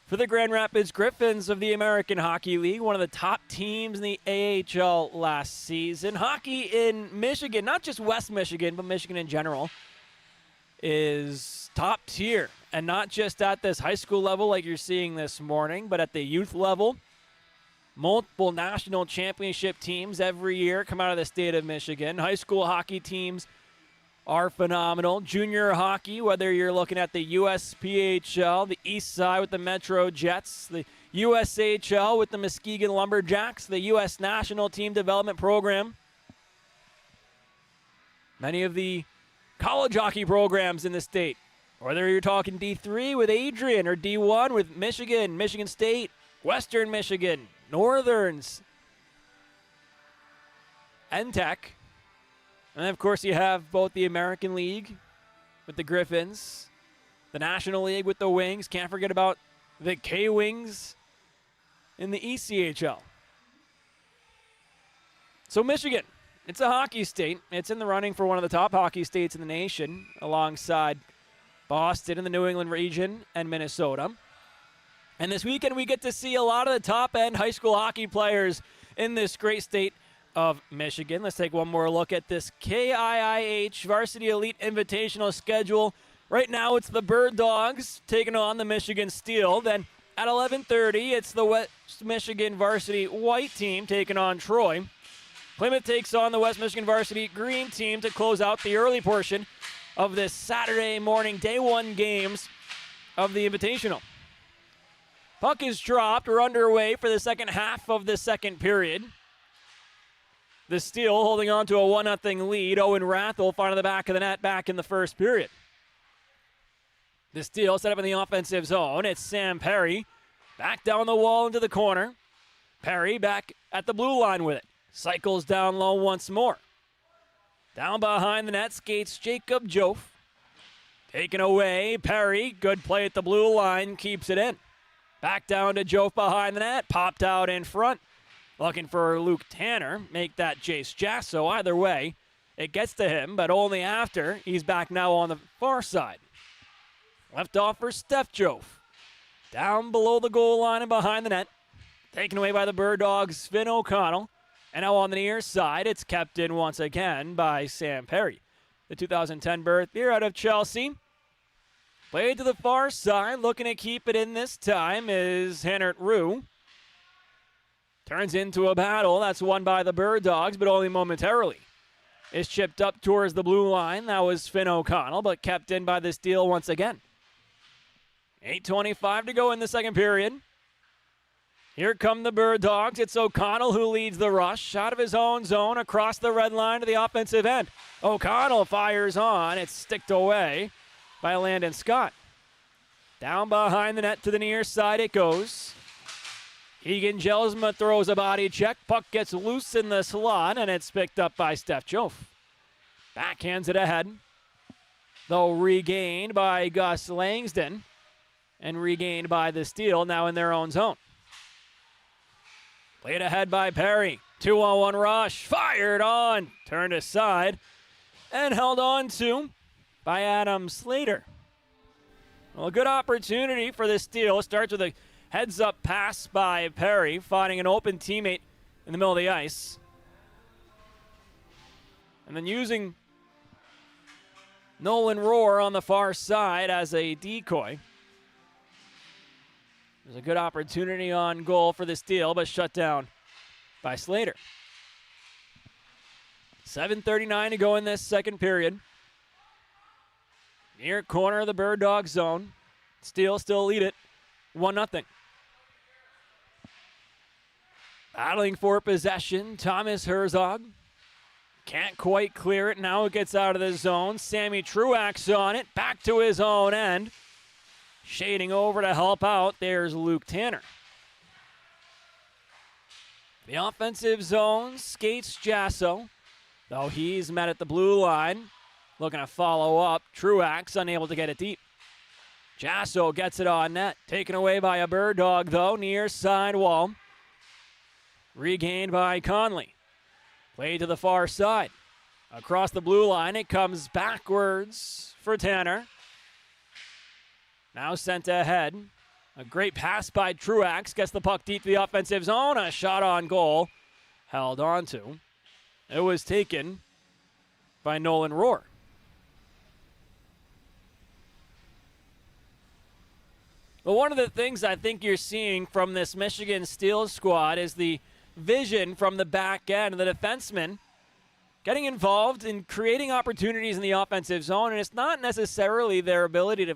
for the Grand Rapids Griffins of the American Hockey League, one of the top teams in the AHL last season. Hockey in Michigan, not just West Michigan, but Michigan in general, is top tier. And not just at this high school level like you're seeing this morning, but at the youth level. Multiple national championship teams every year come out of the state of Michigan. High school hockey teams are phenomenal. Junior hockey, whether you're looking at the USPHL, the East Side with the Metro Jets, the USHL with the Muskegon Lumberjacks, the U.S. National Team Development Program. Many of the college hockey programs in the state, whether you're talking D3 with Adrian or D1 with Michigan, Michigan State, Western Michigan, Northerns, and Tech. And then, of course, you have both the American League with the Griffins, the National League with the Wings. Can't forget about the K-Wings in the ECHL. So Michigan, it's a hockey state. It's in the running for one of the top hockey states in the nation, alongside Boston in the New England region and Minnesota. And this weekend, we get to see a lot of the top-end high school hockey players in this great state of Michigan. Let's take one more look at this KIIH Varsity Elite Invitational schedule. Right now, it's the Bird Dogs taking on the Michigan Steel. Then at 11:30, it's the West Michigan Varsity White team taking on Troy. Plymouth takes on the West Michigan Varsity Green team to close out the early portion of this Saturday morning day one games of the Invitational. Puck is dropped. We're underway for the second half of the second period. The Steel holding on to a 1-0 lead. Owen Rathel finding the back of the net back in the first period. The Steel set up in the offensive zone. It's Sam Perry back down the wall into the corner. Perry back at the blue line with it. Cycles down low once more. Down behind the net skates Jacob Joff. Taken away, Perry. Good play at the blue line. Keeps it in. Back down to Joff behind the net. Popped out in front. Looking for Luke Tanner. Make that Jace Jasso. Either way, it gets to him, but only after he's back now on the far side. Left off for Steph Joff. Down below the goal line and behind the net. Taken away by the Bird Dogs, Finn O'Connell. And now on the near side, it's kept in once again by Sam Perry. The 2010 birth here out of Chelsea. Played to the far side, looking to keep it in this time is Hennert Rue. Turns into a battle. That's won by the Bird Dogs, but only momentarily. It's chipped up towards the blue line. That was Finn O'Connell, but kept in by the Steel once again. 8:25 to go in the second period. Here come the Bird Dogs. It's O'Connell who leads the rush. Out of his own zone, across the red line to the offensive end. O'Connell fires on. It's sticked away by Landon Scott. Down behind the net to the near side it goes. Egan Jelsma throws a body check. Puck gets loose in the slot, and it's picked up by Steph Joff. Backhands it ahead. Though regained by Gus Langston and regained by the Steel, now in their own zone. Played ahead by Perry. 2-on-1 rush. Fired on. Turned aside. And held on to by Adam Slater. Well, a good opportunity for the Steel. Starts with a heads-up pass by Perry, finding an open teammate in the middle of the ice. And then using Nolan Rohr on the far side as a decoy. There's a good opportunity on goal for the Steel, but shut down by Slater. 7:39 to go in this second period. Near corner of the Bird Dog zone. Steel still lead it 1-0. Battling for possession, Thomas Herzog. Can't quite clear it. Now it gets out of the zone. Sammy Truax on it. Back to his own end. Shading over to help out. There's Luke Tanner. The offensive zone skates Jasso. Though he's met at the blue line. Looking to follow up. Truax unable to get it deep. Jasso gets it on net. Taken away by a Bird Dog, though, near side wall. Regained by Conley. Played to the far side. Across the blue line, it comes backwards for Tanner. Now sent ahead. A great pass by Truax. Gets the puck deep to the offensive zone. A shot on goal. Held on to. It was taken by Nolan Rohr. Well, one of the things I think you're seeing from this Michigan Steel squad is the vision from the back end of the defensemen getting involved in creating opportunities in the offensive zone, and it's not necessarily their ability to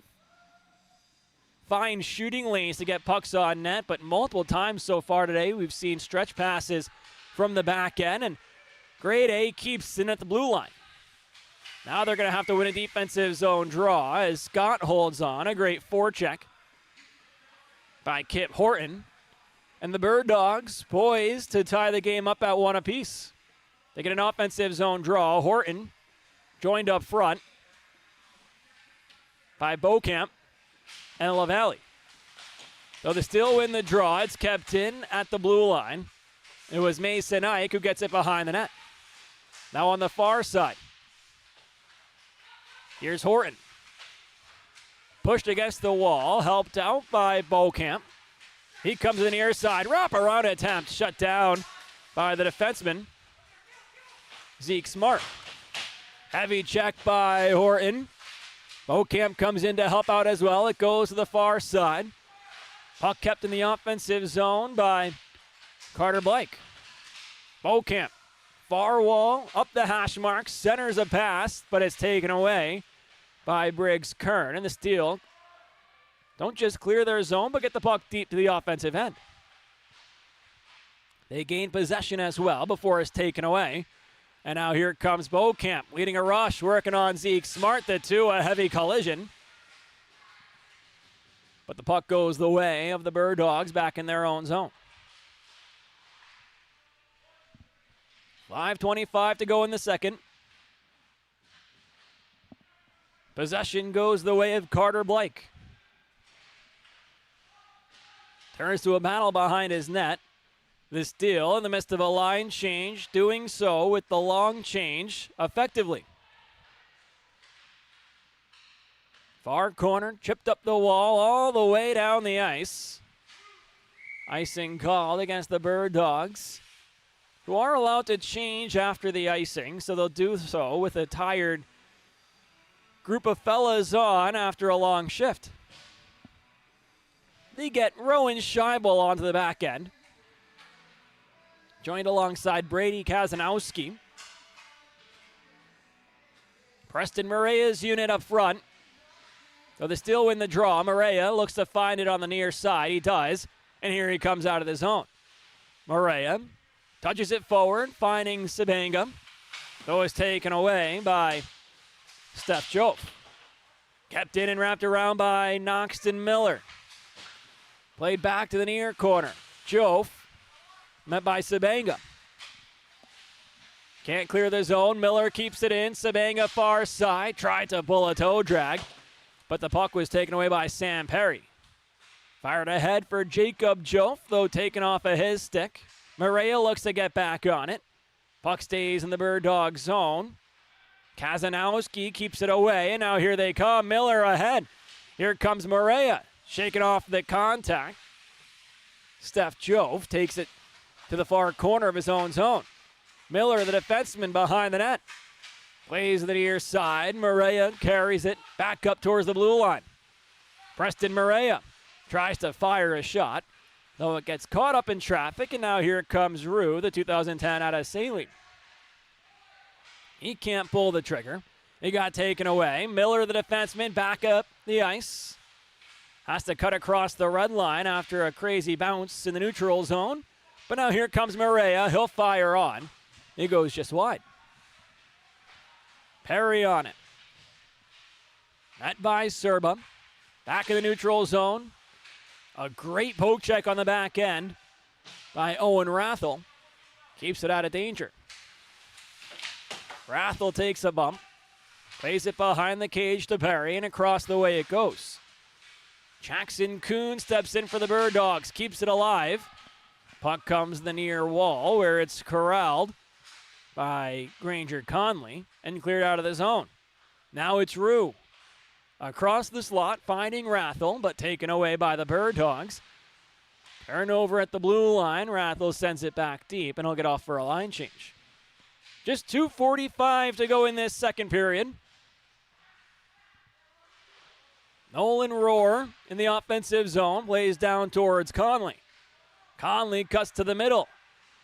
find shooting lanes to get pucks on net, but multiple times so far today we've seen stretch passes from the back end, and Grade A keeps in at the blue line. Now they're going to have to win a defensive zone draw as Scott holds on. A great forecheck by Kip Horton. And the Bird Dogs poised to tie the game up at 1 apiece. They get an offensive zone draw. Horton joined up front by Belknap and LaValle. Though they still win the draw, it's kept in at the blue line. It was Mason Ike who gets it behind the net. Now on the far side, here's Horton. Pushed against the wall, helped out by Belknap. He comes to the near side, wraparound attempt, shut down by the defenseman, Zeke Smart. Heavy check by Horton. Belknap comes in to help out as well. It goes to the far side. Puck kept in the offensive zone by Carter Blake. Belknap, far wall, up the hash mark, centers a pass, but it's taken away by Briggs Kern. And the Steel don't just clear their zone, but get the puck deep to the offensive end. They gain possession as well before it's taken away. And now here comes Belknap, leading a rush, working on Zeke Smart. The two, a heavy collision. But the puck goes the way of the Bird Dogs back in their own zone. 5:25 to go in the second. Possession goes the way of Carter Blake. Turns to a battle behind his net. The Steel in the midst of a line change, doing so with the long change effectively. Far corner, chipped up the wall all the way down the ice. Icing called against the Bird Dogs, who are allowed to change after the icing, so they'll do so with a tired group of fellas on after a long shift. They get Rowan Scheibel onto the back end, joined alongside Brady Kazanowski. Preston Morea's unit up front. So they still win the draw. Morea looks to find it on the near side. He does. And here he comes out of the zone. Morea touches it forward, finding Sabanga. Though it's taken away by Steph Jope. Kept in and wrapped around by Noxton Miller. Played back to the near corner. Jope met by Sabanga. Can't clear the zone. Miller keeps it in. Sabanga far side. Tried to pull a toe drag, but the puck was taken away by Sam Perry. Fired ahead for Jacob Jope, though taken off of his stick. Morea looks to get back on it. Puck stays in the Bird Dog zone. Kazanowski keeps it away, and now here they come. Miller ahead. Here comes Morea, shaking off the contact. Steph Jope takes it to the far corner of his own zone. Miller, the defenseman, behind the net. Plays to the near side. Morea carries it back up towards the blue line. Preston Morea tries to fire a shot, though it gets caught up in traffic, and now here comes Rue, the 2010 out of Saline. He can't pull the trigger. He got taken away. Miller, the defenseman, back up the ice. Has to cut across the red line after a crazy bounce in the neutral zone. But now here comes Morea. He'll fire on. He goes just wide. Perry on it. Met by Serba. Back in the neutral zone. A great poke check on the back end by Owen Rathel. Keeps it out of danger. Rathel takes a bump. Plays it behind the cage to Perry, and across the way it goes. Jackson Kuhn steps in for the Bird Dogs. Keeps it alive. Puck comes the near wall where it's corralled by Granger Conley and cleared out of the zone. Now it's Rue. Across the slot, finding Rathel, but taken away by the Bird Dogs. Turnover at the blue line. Rathel sends it back deep, and he'll get off for a line change. Just 2:45 to go in this second period. Nolan Rohr in the offensive zone, plays down towards Conley. Conley cuts to the middle.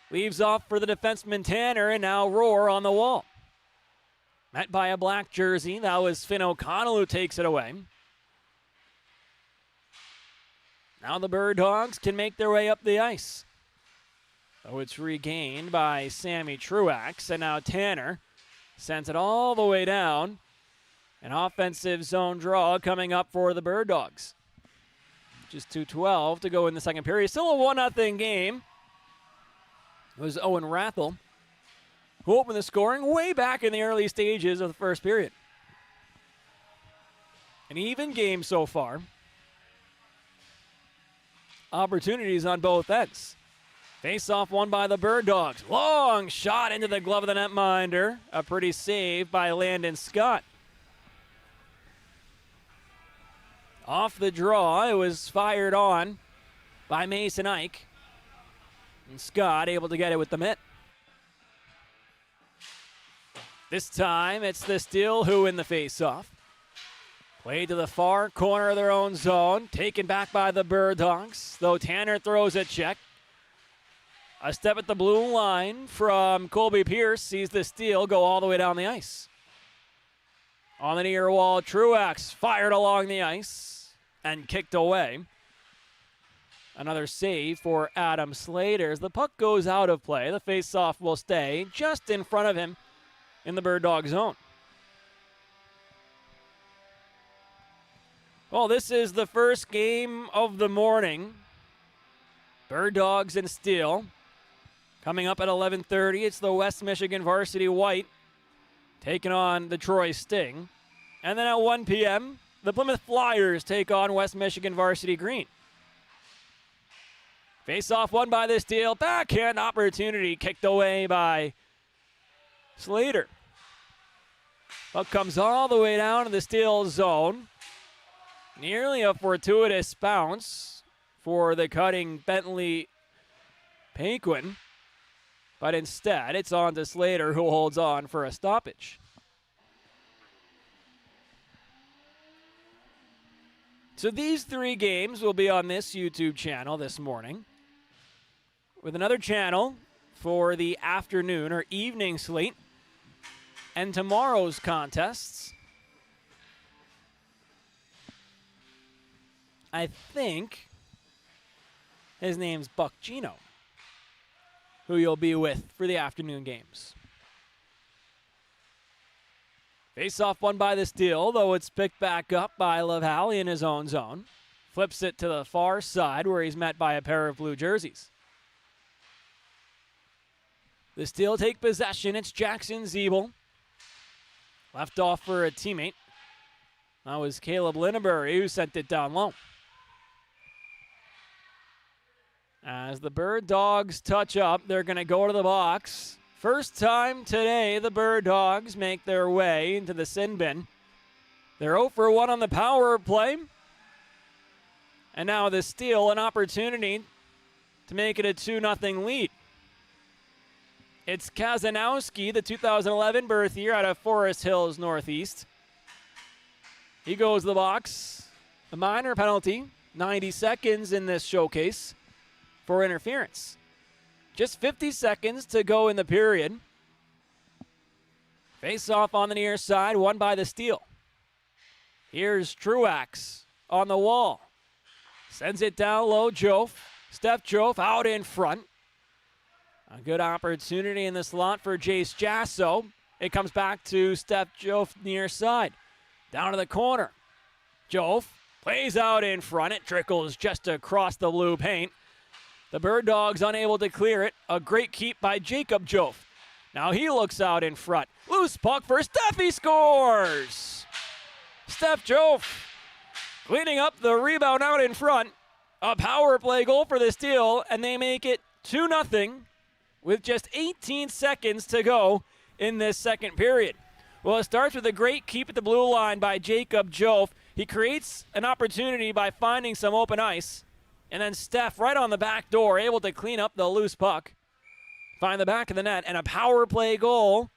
Leaves off for the defenseman Tanner, and now Rohr on the wall. Met by a black jersey. That was Finn O'Connell who takes it away. Now the Bird Dogs can make their way up the ice. So it's regained by Sammy Truax, and now Tanner sends it all the way down. An offensive zone draw coming up for the Bird Dogs. Just 2:12 to go in the second period. Still a 1-0 game. It was Owen Rathel who opened the scoring way back in the early stages of the first period. An even game so far. Opportunities on both ends. Face-off won by the Bird Dogs. Long shot into the glove of the netminder. A pretty save by Landon Scott. Off the draw, it was fired on by Mason Ike. And Scott able to get it with the mitt. This time, it's the Steel who in the face-off. Played to the far corner of their own zone. Taken back by the Bird Dogs, though Tanner throws a check. A step at the blue line from Colby Pierce sees the Steel go all the way down the ice. On the near wall, Truax fired along the ice and kicked away. Another save for Adam Slater as the puck goes out of play. The face-off will stay just in front of him in the Bird Dog zone. Well, this is the first game of the morning. Bird Dogs and Steel. Coming up at 11:30, it's the West Michigan Varsity White taking on the Troy Sting. And then at 1 p.m., the Plymouth Flyers take on West Michigan Varsity Green. Face-off won by the Steel. Backhand opportunity kicked away by Slater. Puck comes all the way down to the Steel zone. Nearly a fortuitous bounce for the cutting Bentley Paquin. But instead, it's on to Slater, who holds on for a stoppage. So these three games will be on this YouTube channel this morning, with another channel for the afternoon or evening slate and tomorrow's contests. I think his name's Buck Gino, who you'll be with for the afternoon games. Face-off won by the Steel, though it's picked back up by Laval in his own zone. Flips it to the far side where he's met by a pair of blue jerseys. The Steel take possession. It's Jackson Zeeble. Left off for a teammate. That was Caleb Linnebury who sent it down low. As the Bird Dogs touch up, they're going to go to the box. First time today, the Bird Dogs make their way into the sin bin. They're 0 for 1 on the power play. And now the Steel, an opportunity to make it a 2-0 lead. It's Kazanowski, the 2011 birth year out of Forest Hills Northeast. He goes to the box. A minor penalty, 90 seconds in this showcase for interference. Just 50 seconds to go in the period. Face-off on the near side, won by the Steel. Here's Truax on the wall. Sends it down low, Jof. Steph Jof out in front. A good opportunity in the slot for Jace Jasso. It comes back to Steph Jof near side. Down to the corner. Jof plays out in front. It trickles just across the blue paint. The Bird Dogs unable to clear it. A great keep by Jacob Jof. Now he looks out in front. Loose puck for Steph. He scores! Steph Jof cleaning up the rebound out in front. A power play goal for the Steel, and they make it 2-0 with just 18 seconds to go in this second period. Well, it starts with a great keep at the blue line by Jacob Jof. He creates an opportunity by finding some open ice. And then Steph right on the back door, able to clean up the loose puck. Find the back of the net, and a power play goal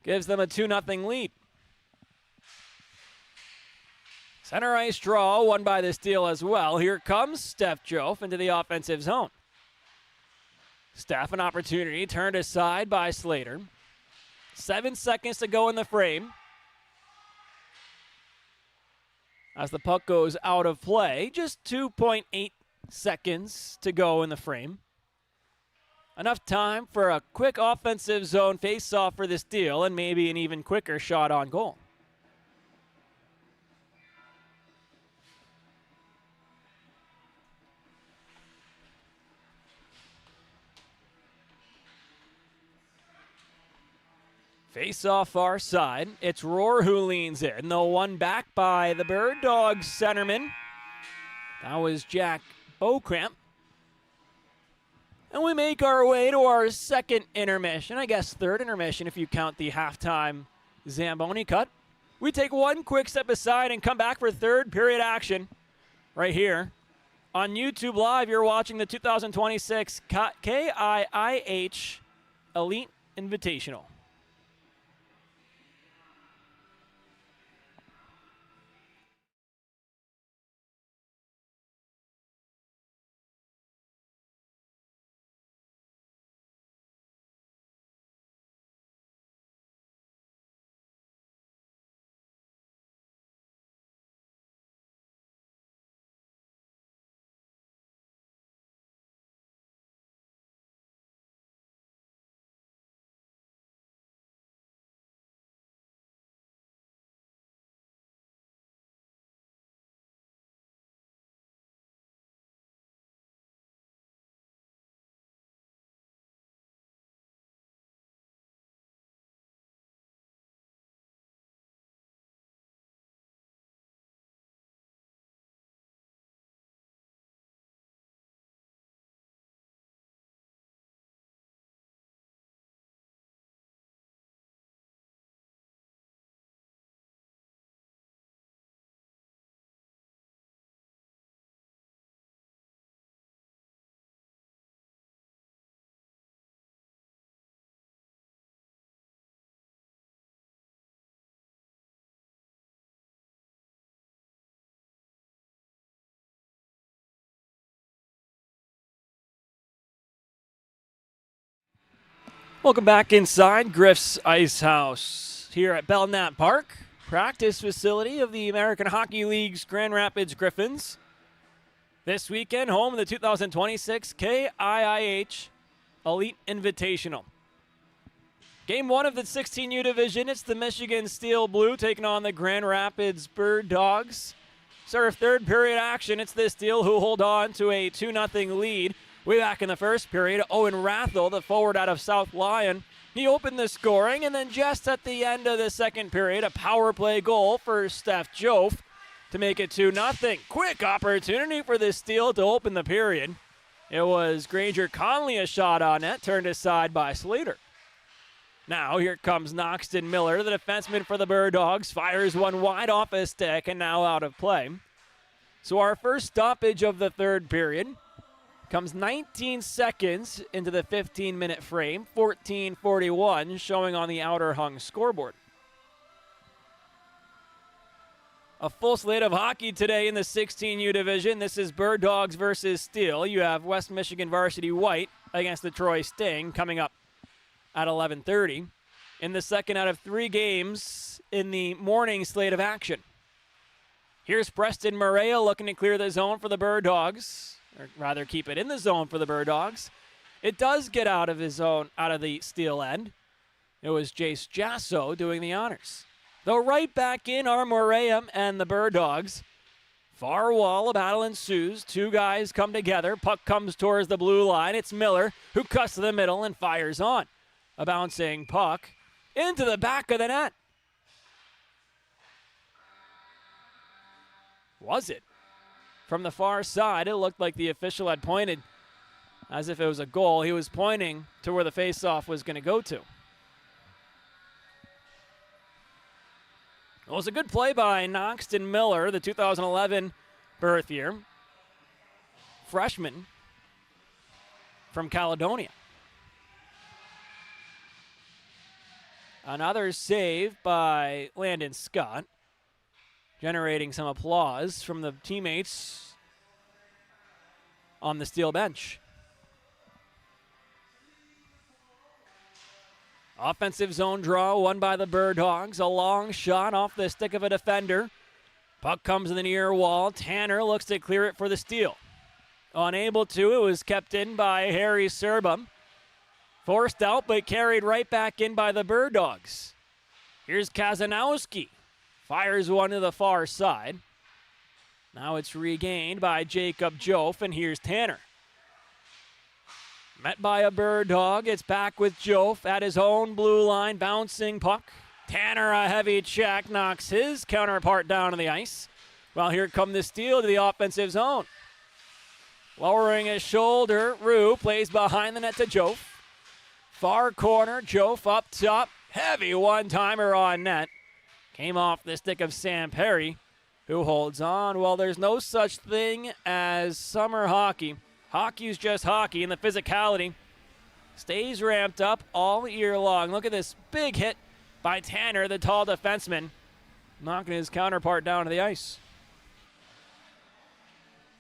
gives them a 2-0 lead. Center ice draw, won by the steal as well. Here comes Steph Jof into the offensive zone. Steph, an opportunity, turned aside by Slater. 7 seconds to go in the frame. As the puck goes out of play, just 2.8 seconds to go in the frame. Enough time for a quick offensive zone face-off for the steal and maybe an even quicker shot on goal. Face-off far side. It's Rohr who leans in. The one back by the Bird Dogs centerman. That was Jack Belknap. And we make our way to our second intermission. I guess third intermission if you count the halftime Zamboni cut. We take one quick step aside and come back for third period action right here. On YouTube Live, you're watching the 2026 KIIH Elite Invitational. Welcome back inside Griff's Ice House here at Belknap Park, practice facility of the American Hockey League's Grand Rapids Griffins. This weekend, home of the 2026 KIIH Elite Invitational. Game one of the 16U division, it's the Michigan Steel Blue taking on the Grand Rapids Bird Dogs. Start of third period action, it's the Steel who hold on to a 2-0 lead. Way back in the first period, Owen Rathel, the forward out of South Lyon, he opened the scoring, and then just at the end of the second period, a power play goal for Steph Jof to make it 2-0. Quick opportunity for the Steel to open the period. It was Granger Conley, a shot on net, turned aside by Slater. Now here comes Noxton Miller, the defenseman for the Bird Dogs, fires one wide off his stick and now out of play. So our first stoppage of the third period comes 19 seconds into the 15-minute frame, 14:41 showing on the outer hung scoreboard. A full slate of hockey today in the 16U division. This is Bird Dogs versus Steel. You have West Michigan Varsity White against the Troy Sting coming up at 11:30 in the second out of three games in the morning slate of action. Here's Preston Murray looking to clear the zone for the Bird Dogs. Or rather keep it in the zone for the Bird Dogs. It does get out of his zone, out of the Steel end. It was Jace Jasso doing the honors. Though right back in are Moreum and the Bird Dogs. Far wall, a battle ensues. Two guys come together. Puck comes towards the blue line. It's Miller who cuts to the middle and fires on. A bouncing puck into the back of the net. Was it? From the far side, it looked like the official had pointed as if it was a goal. He was pointing to where the faceoff was going to go to. It was a good play by Noxton Miller, the 2011 birth year. Freshman from Caledonia. Another save by Landon Scott, generating some applause from the teammates on the steel bench. Offensive zone draw won by the Bird Dogs. A long shot off the stick of a defender. Puck comes to the near wall. Tanner looks to clear it for the steal. Unable to, it was kept in by Harry Serbum. Forced out, but carried right back in by the Bird Dogs. Here's Kazanowski. Fires one to the far side. Now it's regained by Jacob Joff, and here's Tanner. Met by a Bird Dog. It's back with Joff at his own blue line. Bouncing puck. Tanner, a heavy check, knocks his counterpart down to the ice. Well, here come the steal to the offensive zone. Lowering his shoulder, Rue plays behind the net to Joff. Far corner, Joff up top. Heavy one-timer on net. Came off the stick of Sam Perry, who holds on. Well, there's no such thing as summer hockey. Hockey's just hockey, and the physicality stays ramped up all year long. Look at this big hit by Tanner, the tall defenseman, knocking his counterpart down to the ice.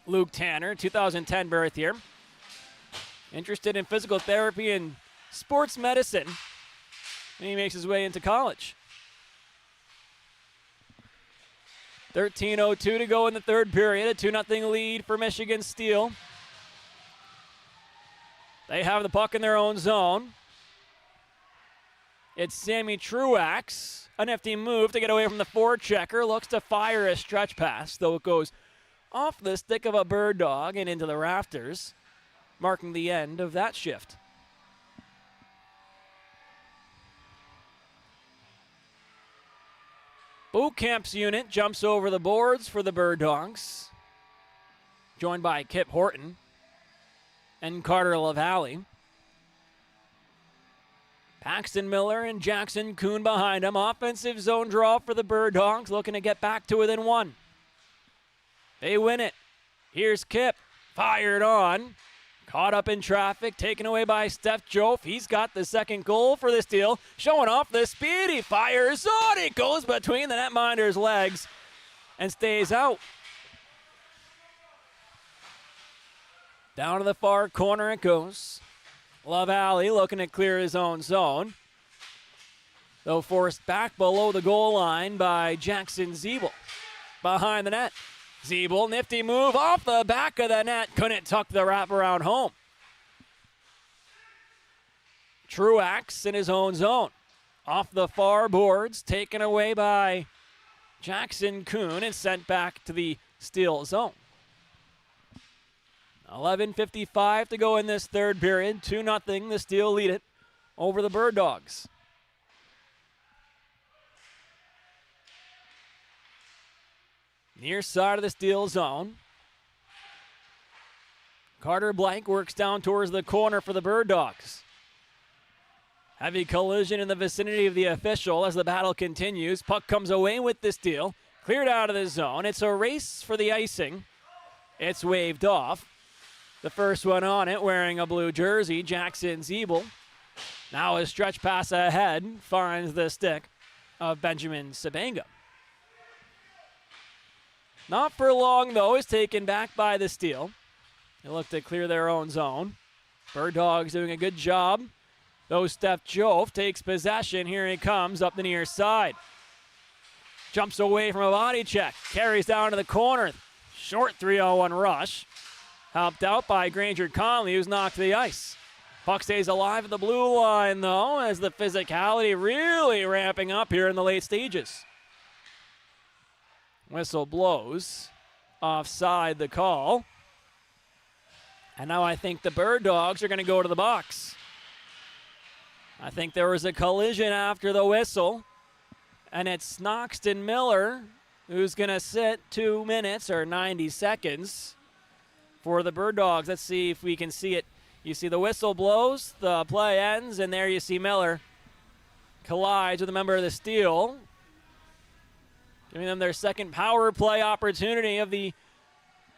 Luke Tanner, 2010 birth year. Interested in physical therapy and sports medicine, and he makes his way into college. 13:02 to go in the third period. A 2-0 lead for Michigan Steel. They have the puck in their own zone. It's Sammy Truax. A nifty move to get away from the forechecker. Looks to fire a stretch pass, though it goes off the stick of a Bird Dog and into the rafters, marking the end of that shift. Bootcamp's unit jumps over the boards for the Bird Dogs, joined by Kip Horton and Carter LaValle. Paxton Miller and Jackson Kuhn behind him. Offensive zone draw for the Bird Dogs, looking to get back to within one. They win it. Here's Kip, fired on. Caught up in traffic, taken away by Steph Joff. He's got the second goal for this deal. Showing off the speed, he fires on. It goes between the netminder's legs and stays out. Down to the far corner it goes. LaValle looking to clear his own zone, though forced back below the goal line by Jackson Zeeble. Behind the net, Zeeble, nifty move off the back of the net. Couldn't tuck the wraparound home. Truax in his own zone. Off the far boards, taken away by Jackson Kuhn and sent back to the Steel zone. 11:55 to go in this third period. 2-0, the Steel lead it over the Bird Dogs. Near side of the Steel zone. Carter Blank works down towards the corner for the Bird Dogs. Heavy collision in the vicinity of the official as the battle continues. Puck comes away with the Steel. Cleared out of the zone. It's a race for the icing. It's waved off. The first one on it, wearing a blue jersey, Jackson Zeeble. Now a stretch pass ahead finds the stick of Benjamin Sabenga. Not for long, though, is taken back by the Steel. They look to clear their own zone. Bird Dogs doing a good job. Though Steph Joff takes possession. Here he comes up the near side. Jumps away from a body check. Carries down to the corner. Short 3-on-1 rush. Helped out by Granger Conley, who's knocked to the ice. Puck stays alive at the blue line, though, as the physicality really ramping up here in the late stages. Whistle blows. Offside the call. And now I think the Bird Dogs are going to go to the box. I think there was a collision after the whistle. And it's Noxton Miller who's going to sit 2 minutes or 90 seconds for the Bird Dogs. Let's see if we can see it You see the whistle blows, the play ends, and there you see Miller collides with a member of the Steel, giving them their second power play opportunity of the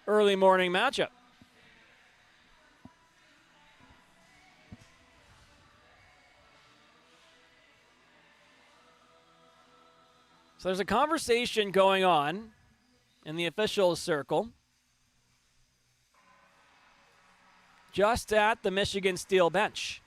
early morning matchup. So there's a conversation going on in the officials' circle just at the Michigan Steel bench.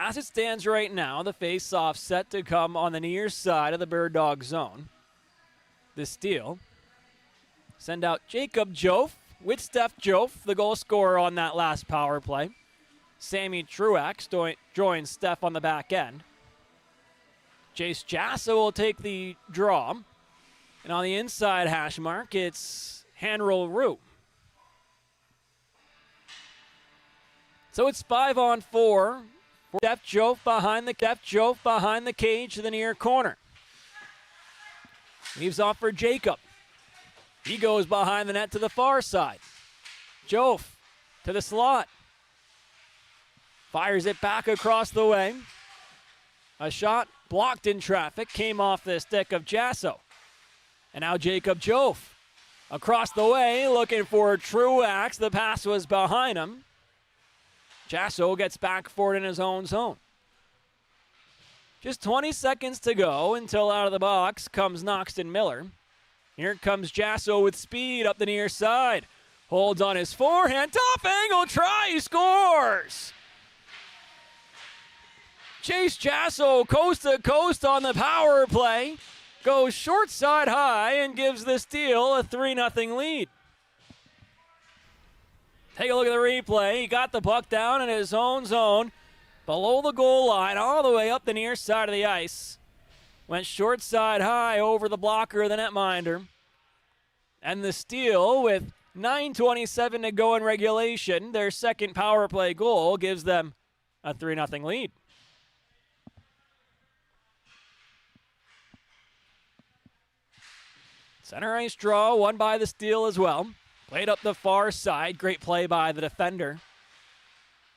As it stands right now, the face-off set to come on the near side of the Bird Dog zone. The Steel send out Jacob Joff with Steph Joff, the goal scorer on that last power play. Sammy Truax joins Steph on the back end. Jace Jassa will take the draw. And on the inside hash mark, it's Hanrel Rue. So it's 5-on-4. Steph Joff behind the cage to the near corner. Leaves off for Jacob. He goes behind the net to the far side. Joff to the slot. Fires it back across the way. A shot blocked in traffic, came off the stick of Jasso. And now Jacob Joff across the way, looking for Truax. The pass was behind him. Jasso gets back for it in his own zone. Just 20 seconds to go until out of the box comes Noxton Miller. Here comes Jasso with speed up the near side. Holds on his forehand. Top angle try. He scores. Chase Jasso coast to coast on the power play. Goes short side high and gives the Steel a 3-0 lead. Take a look at the replay. He got the puck down in his own zone. Below the goal line. All the way up the near side of the ice. Went short side high over the blocker of the netminder. And the Steel, with 9:27 to go in regulation, their second power play goal gives them a 3-0 lead. Center ice draw, won by the Steel as well. Played up the far side. Great play by the defender,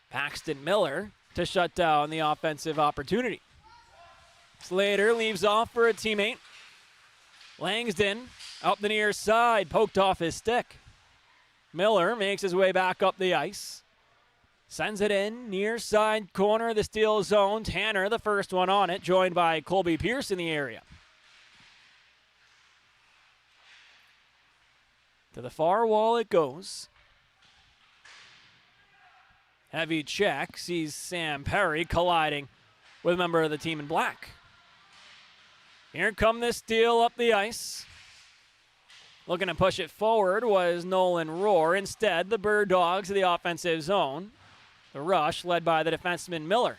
Paxton Miller, to shut down the offensive opportunity. Slater leaves off for a teammate. Langston up the near side, poked off his stick. Miller makes his way back up the ice. Sends it in, near side corner of the Steel zone. Tanner, the first one on it, joined by Colby Pierce in the area. To the far wall it goes. Heavy check, sees Sam Perry colliding with a member of the team in black. Here come the Steel up the ice. Looking to push it forward was Nolan Rohr. Instead, the Bird Dogs to the offensive zone. The rush led by the defenseman Miller.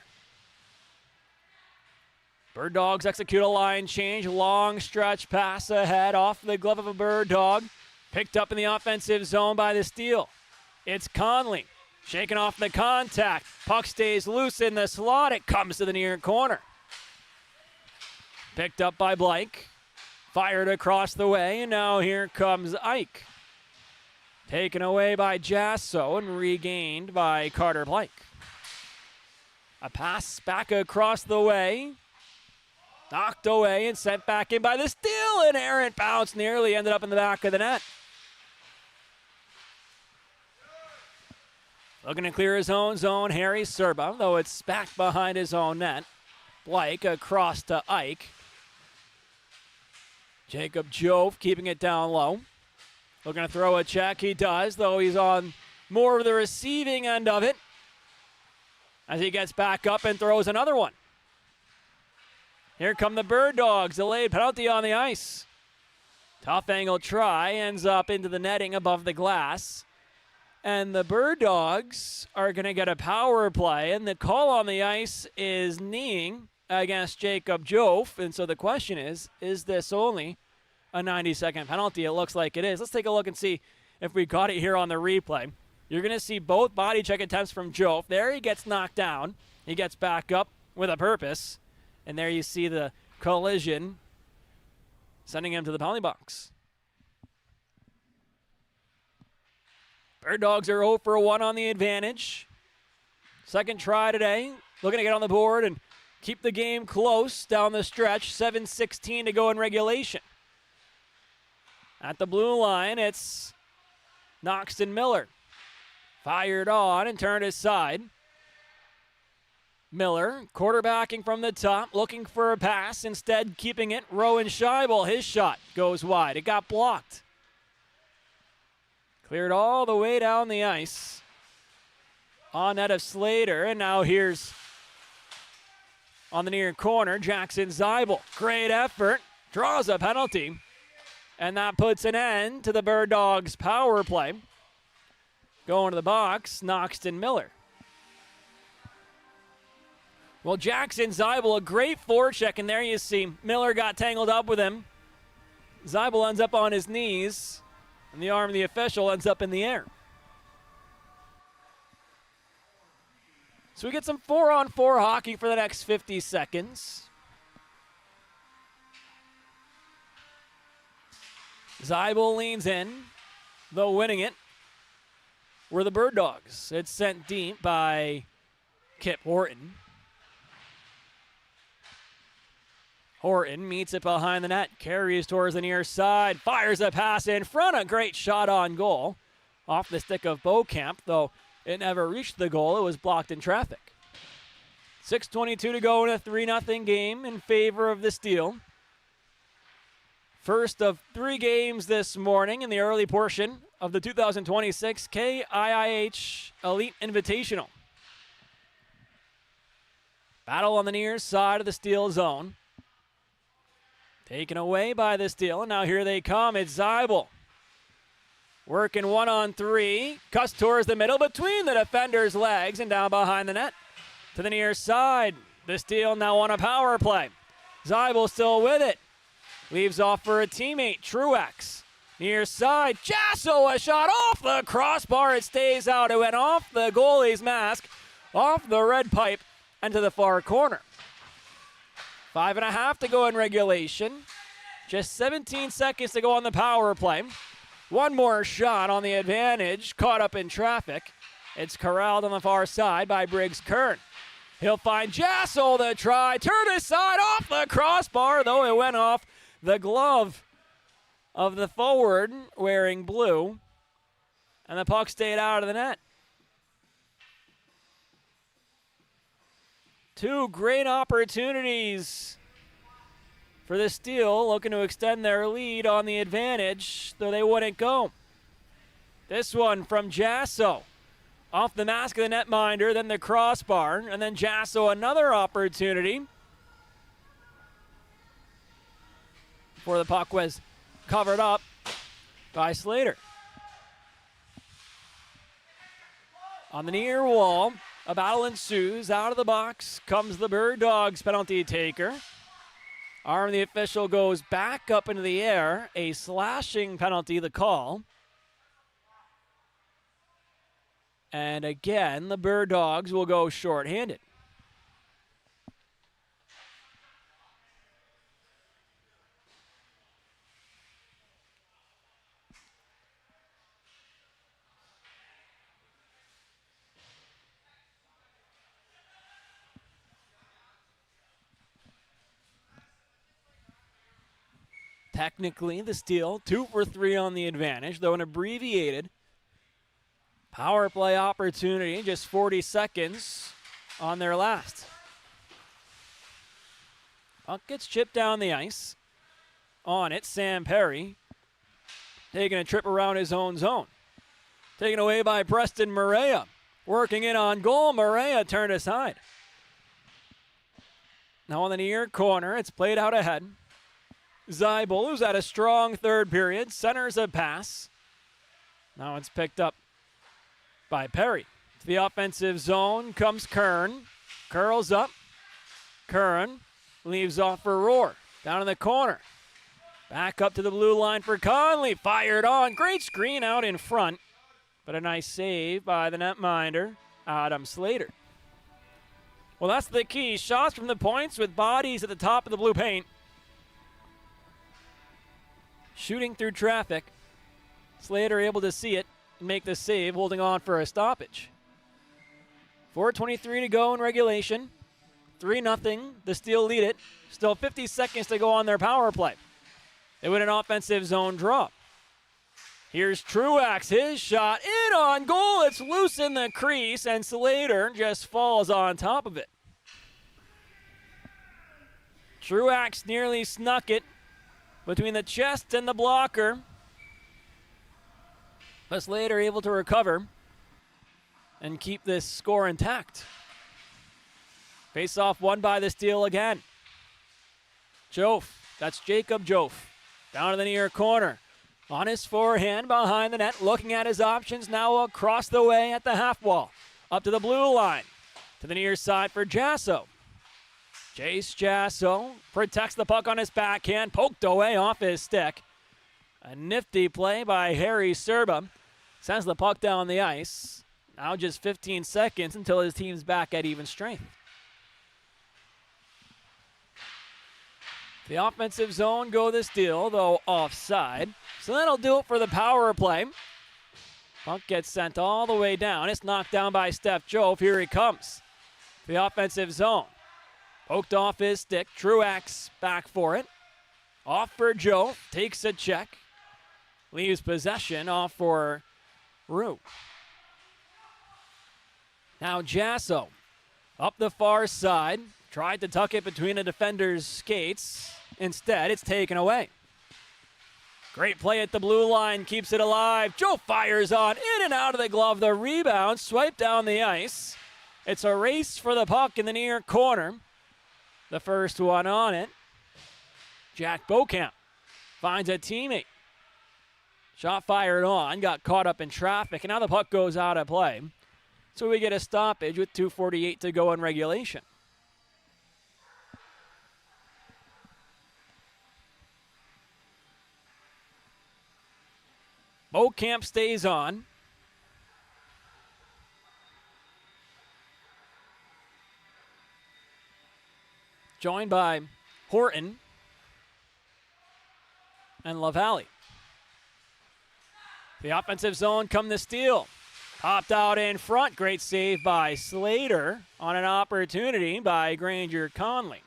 Bird Dogs execute a line change. Long stretch pass ahead off the glove of a Bird Dog. Picked up in the offensive zone by the Steel. It's Conley. Shaking off the contact. Puck stays loose in the slot. It comes to the near corner. Picked up by Blake. Fired across the way. And now here comes Ike. Taken away by Jasso and regained by Carter Blake. A pass back across the way. Knocked away and sent back in by the Steel. An errant bounce nearly ended up in the back of the net. Looking to clear his own zone, Harry Serba, though it's back behind his own net. Blake across to Ike. Jacob Joff keeping it down low. Looking to throw a check. He does, though he's on more of the receiving end of it. As he gets back up and throws another one. Here come the Bird Dogs. Delayed penalty on the ice. Tough angle try. Ends up into the netting above the glass. And the Bird Dogs are going to get a power play. And the call on the ice is kneeing against Jacob Joff. And so the question is this only a 90-second penalty? It looks like it is. Let's take a look and see if we got it here on the replay. You're going to see both body check attempts from Joff. There he gets knocked down. He gets back up with a purpose. And there you see the collision, sending him to the penalty box. Bird Dogs are 0 for 1 on the advantage. Second try today, looking to get on the board and keep the game close down the stretch. 7:16 to go in regulation. At the blue line, it's Noxton Miller. Fired on and turned aside. Miller, quarterbacking from the top, looking for a pass, instead keeping it. Rowan Scheibel, his shot goes wide. It got blocked. Cleared all the way down the ice. On net of Slater, and now here's on the near corner, Jackson Zeibel. Great effort, draws a penalty, and that puts an end to the Bird Dogs' power play. Going to the box, Noxton Miller. Well, Jackson Zeibel, a great forecheck, and there you see Miller got tangled up with him. Zeibel ends up on his knees, and the arm of the official ends up in the air. So we get some 4-on-4 hockey for the next 50 seconds. Zeibel leans in, though winning it were the Bird Dogs. It's sent deep by Kip Horton. Horton meets it behind the net, carries towards the near side, fires a pass in front, a great shot on goal. Off the stick of Belknap, though it never reached the goal. It was blocked in traffic. 6:22 to go in a 3-0 game in favor of the Steel. First of 3 games this morning in the early portion of the 2026 KIIH Elite Invitational. Battle on the near side of the Steel zone. Taken away by the Steel, and now here they come. It's Zeibel. Working 1-on-3. Cuts towards the middle between the defender's legs and down behind the net. To the near side. The Steel now on a power play. Zeibel still with it. Leaves off for a teammate, Truex. Near side. Jasso, a shot off the crossbar. It stays out. It went off the goalie's mask, off the red pipe, and to the far corner. 5.5 to go in regulation. Just 17 seconds to go on the power play. One more shot on the advantage, caught up in traffic. It's corralled on the far side by Briggs Kern. He'll find Jassel the try, turn aside off the crossbar, though it went off the glove of the forward wearing blue, and the puck stayed out of the net. 2 great opportunities for the Steel, looking to extend their lead on the advantage, though they wouldn't go. This one from Jasso. Off the mask of the netminder, then the crossbar, and then Jasso another opportunity. Before the puck was covered up by Slater. On the near wall, a battle ensues. Out of the box comes the Bird Dogs penalty taker. Arm of the official goes back up into the air. A slashing penalty, the call. And again, the Bird Dogs will go shorthanded. Technically, the Steel 2 for 3 on the advantage, though an abbreviated power play opportunity, just 40 seconds on their last. Puck gets chipped down the ice. On it, Sam Perry taking a trip around his own zone. Taken away by Preston Maria. Working in on goal, Maria turned aside. Now on the near corner, it's played out ahead. Zeibel, who's had a strong third period, centers a pass. Now it's picked up by Perry. To the offensive zone comes Kern. Curls up. Kern leaves off for Rohr. Down in the corner. Back up to the blue line for Conley. Fired on. Great screen out in front. But a nice save by the netminder, Adam Slater. Well, that's the key. Shots from the points with bodies at the top of the blue paint. Shooting through traffic. Slater able to see it and make the save, holding on for a stoppage. 4:23 to go in regulation. 3-0. The Steel lead it. Still 50 seconds to go on their power play. They win an offensive zone draw. Here's Truax, his shot in on goal. It's loose in the crease, and Slater just falls on top of it. Truax nearly snuck it between the chest and the blocker. But Slater able to recover and keep this score intact. Face-off won by the Steel again. Jof, that's Jacob Jof, down to the near corner. On his forehand behind the net, looking at his options now across the way at the half wall. Up to the blue line, to the near side for Jasso. Jace Jasso protects the puck on his backhand, poked away off his stick. A nifty play by Harry Serba. Sends the puck down the ice. Now just 15 seconds until his team's back at even strength. The offensive zone go the Steel, though offside. So that'll do it for the power play. Puck gets sent all the way down. It's knocked down by Steph Jove. Here he comes. The offensive zone. Poked off his stick. Truax back for it. Off for Jove. Takes a check. Leaves possession off for Rue. Now Jasso up the far side. Tried to tuck it between a defender's skates. Instead, it's taken away. Great play at the blue line, keeps it alive. Joe fires on, in and out of the glove. The rebound, swipe down the ice. It's a race for the puck in the near corner. The first one on it. Jack Belknap finds a teammate. Shot fired on, got caught up in traffic, and now the puck goes out of play. So we get a stoppage with 2:48 to go in regulation. Belknap stays on. Joined by Horton and LaValle. The offensive zone come the Steel. Popped out in front. Great save by Slater on an opportunity by Granger Conley.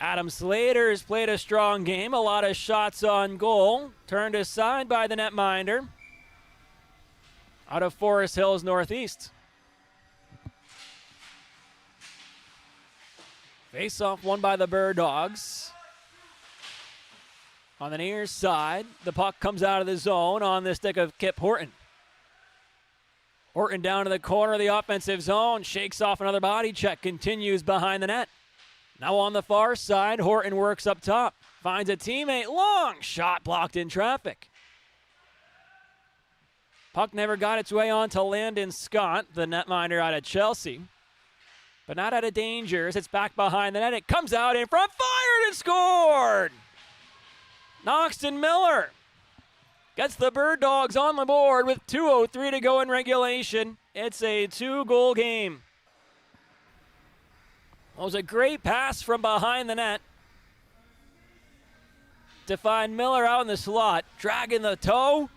Adam Slater has played a strong game. A lot of shots on goal. Turned aside by the netminder out of Forest Hills Northeast. Face-off won by the Bird Dogs. On the near side, the puck comes out of the zone on the stick of Kip Horton. Horton down to the corner of the offensive zone. Shakes off another body check. Continues behind the net. Now on the far side, Horton works up top. Finds a teammate. Long shot blocked in traffic. Puck never got its way on to Landon Scott, the netminder out of Chelsea. But not out of danger as it's back behind the net. It comes out in front, fired and scored! Noxton Miller gets the Bird Dogs on the board with 2:03 to go in regulation. It's a 2-goal game. It was a great pass from behind the net to find Miller out in the slot. Dragging the toe.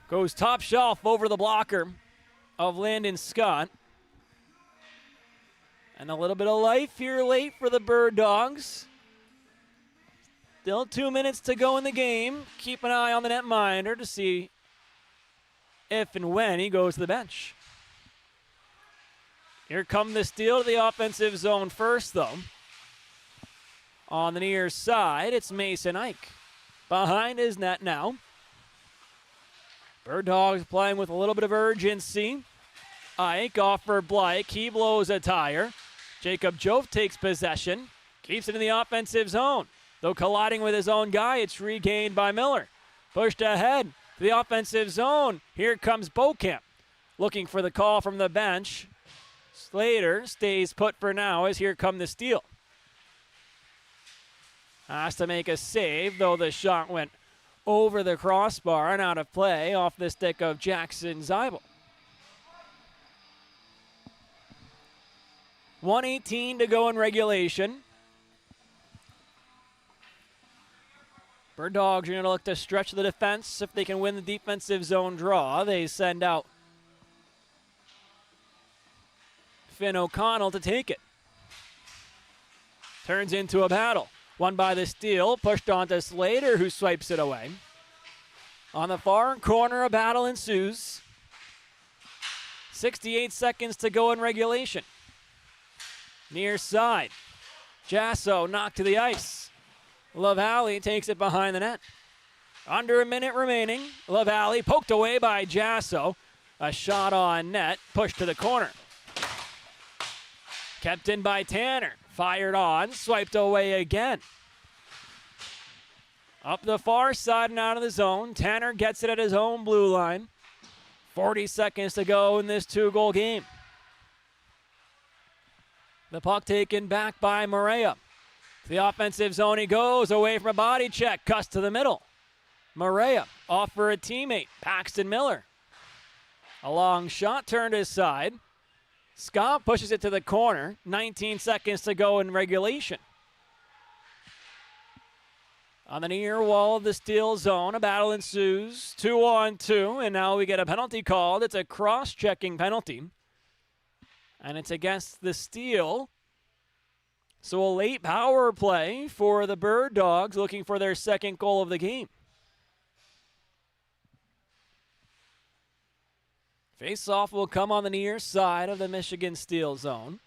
Goes top shelf over the blocker of Landon Scott. And a little bit of life here late for the Bird Dogs. Still 2 minutes to go in the game. Keep an eye on the netminder to see if and when he goes to the bench. Here come the Steel to the offensive zone first, though. On the near side, it's Mason Ike. Behind his net now. Bird Dogs playing with a little bit of urgency. Ike off for Blake. He blows a tire. Jacob Jove takes possession. Keeps it in the offensive zone. Though colliding with his own guy, it's regained by Miller. Pushed ahead to the offensive zone. Here comes Belknap. Looking for the call from the bench. Slater stays put for now as here come the Steel. Has to make a save, though the shot went over the crossbar and out of play off the stick of Jackson Zeibel. 1:18 to go in regulation. Bird Dogs are going to look to stretch the defense if they can win the defensive zone draw. They send out Finn O'Connell to take it. Turns into a battle. Won by the steal, pushed on to Slater, who swipes it away. On the far corner, a battle ensues. 68 seconds to go in regulation. Near side. Jasso knocked to the ice. LaValle takes it behind the net. Under a minute remaining. LaValle poked away by Jasso. A shot on net, pushed to the corner. Kept in by Tanner. Fired on, swiped away again. Up the far side and out of the zone. Tanner gets it at his own blue line. 40 seconds to go in this 2-goal game. The puck taken back by Maria. To the offensive zone he goes, away from a body check, cuts to the middle. Maria off for a teammate, Paxton Miller. A long shot turned his side. Scott pushes it to the corner. 19 seconds to go in regulation. On the near wall of the steel zone, a battle ensues. 2-on-2, and now we get a penalty called. It's a cross-checking penalty. And it's against the steel. So a late power play for the Bird Dogs, looking for their second goal of the game. Face-off will come on the near side of the Michigan Steel zone.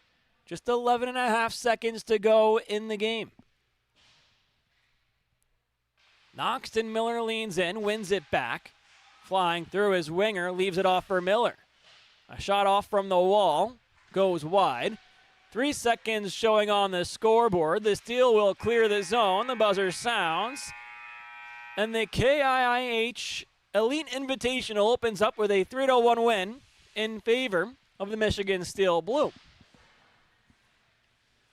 Just 11.5 seconds to go in the game. Noxton Miller leans in, wins it back. Flying through his winger, leaves it off for Miller. A shot off from the wall, goes wide. 3 seconds showing on the scoreboard. The Steel will clear the zone. The buzzer sounds. And the KIIH Elite Invitational opens up with a 3-1 win in favor of the Michigan Steel Blue.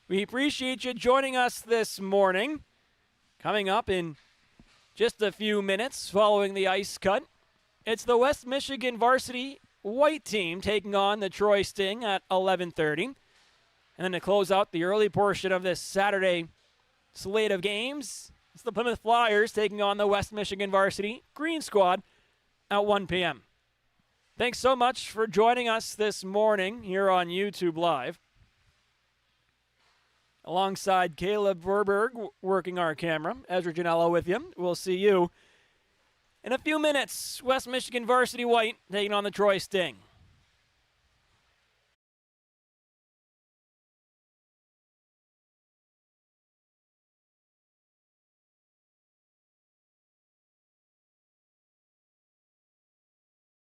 We appreciate you joining us this morning. Coming up in just a few minutes following the ice cut, it's the West Michigan Varsity White team taking on the Troy Sting at 11:30. And then to close out the early portion of this Saturday slate of games, it's the Plymouth Flyers taking on the West Michigan Varsity Green Squad at 1 p.m. Thanks so much for joining us this morning here on YouTube Live. Alongside Caleb Verberg working our camera, Ezra Janello with you. We'll see you in a few minutes. West Michigan Varsity White taking on the Troy Sting.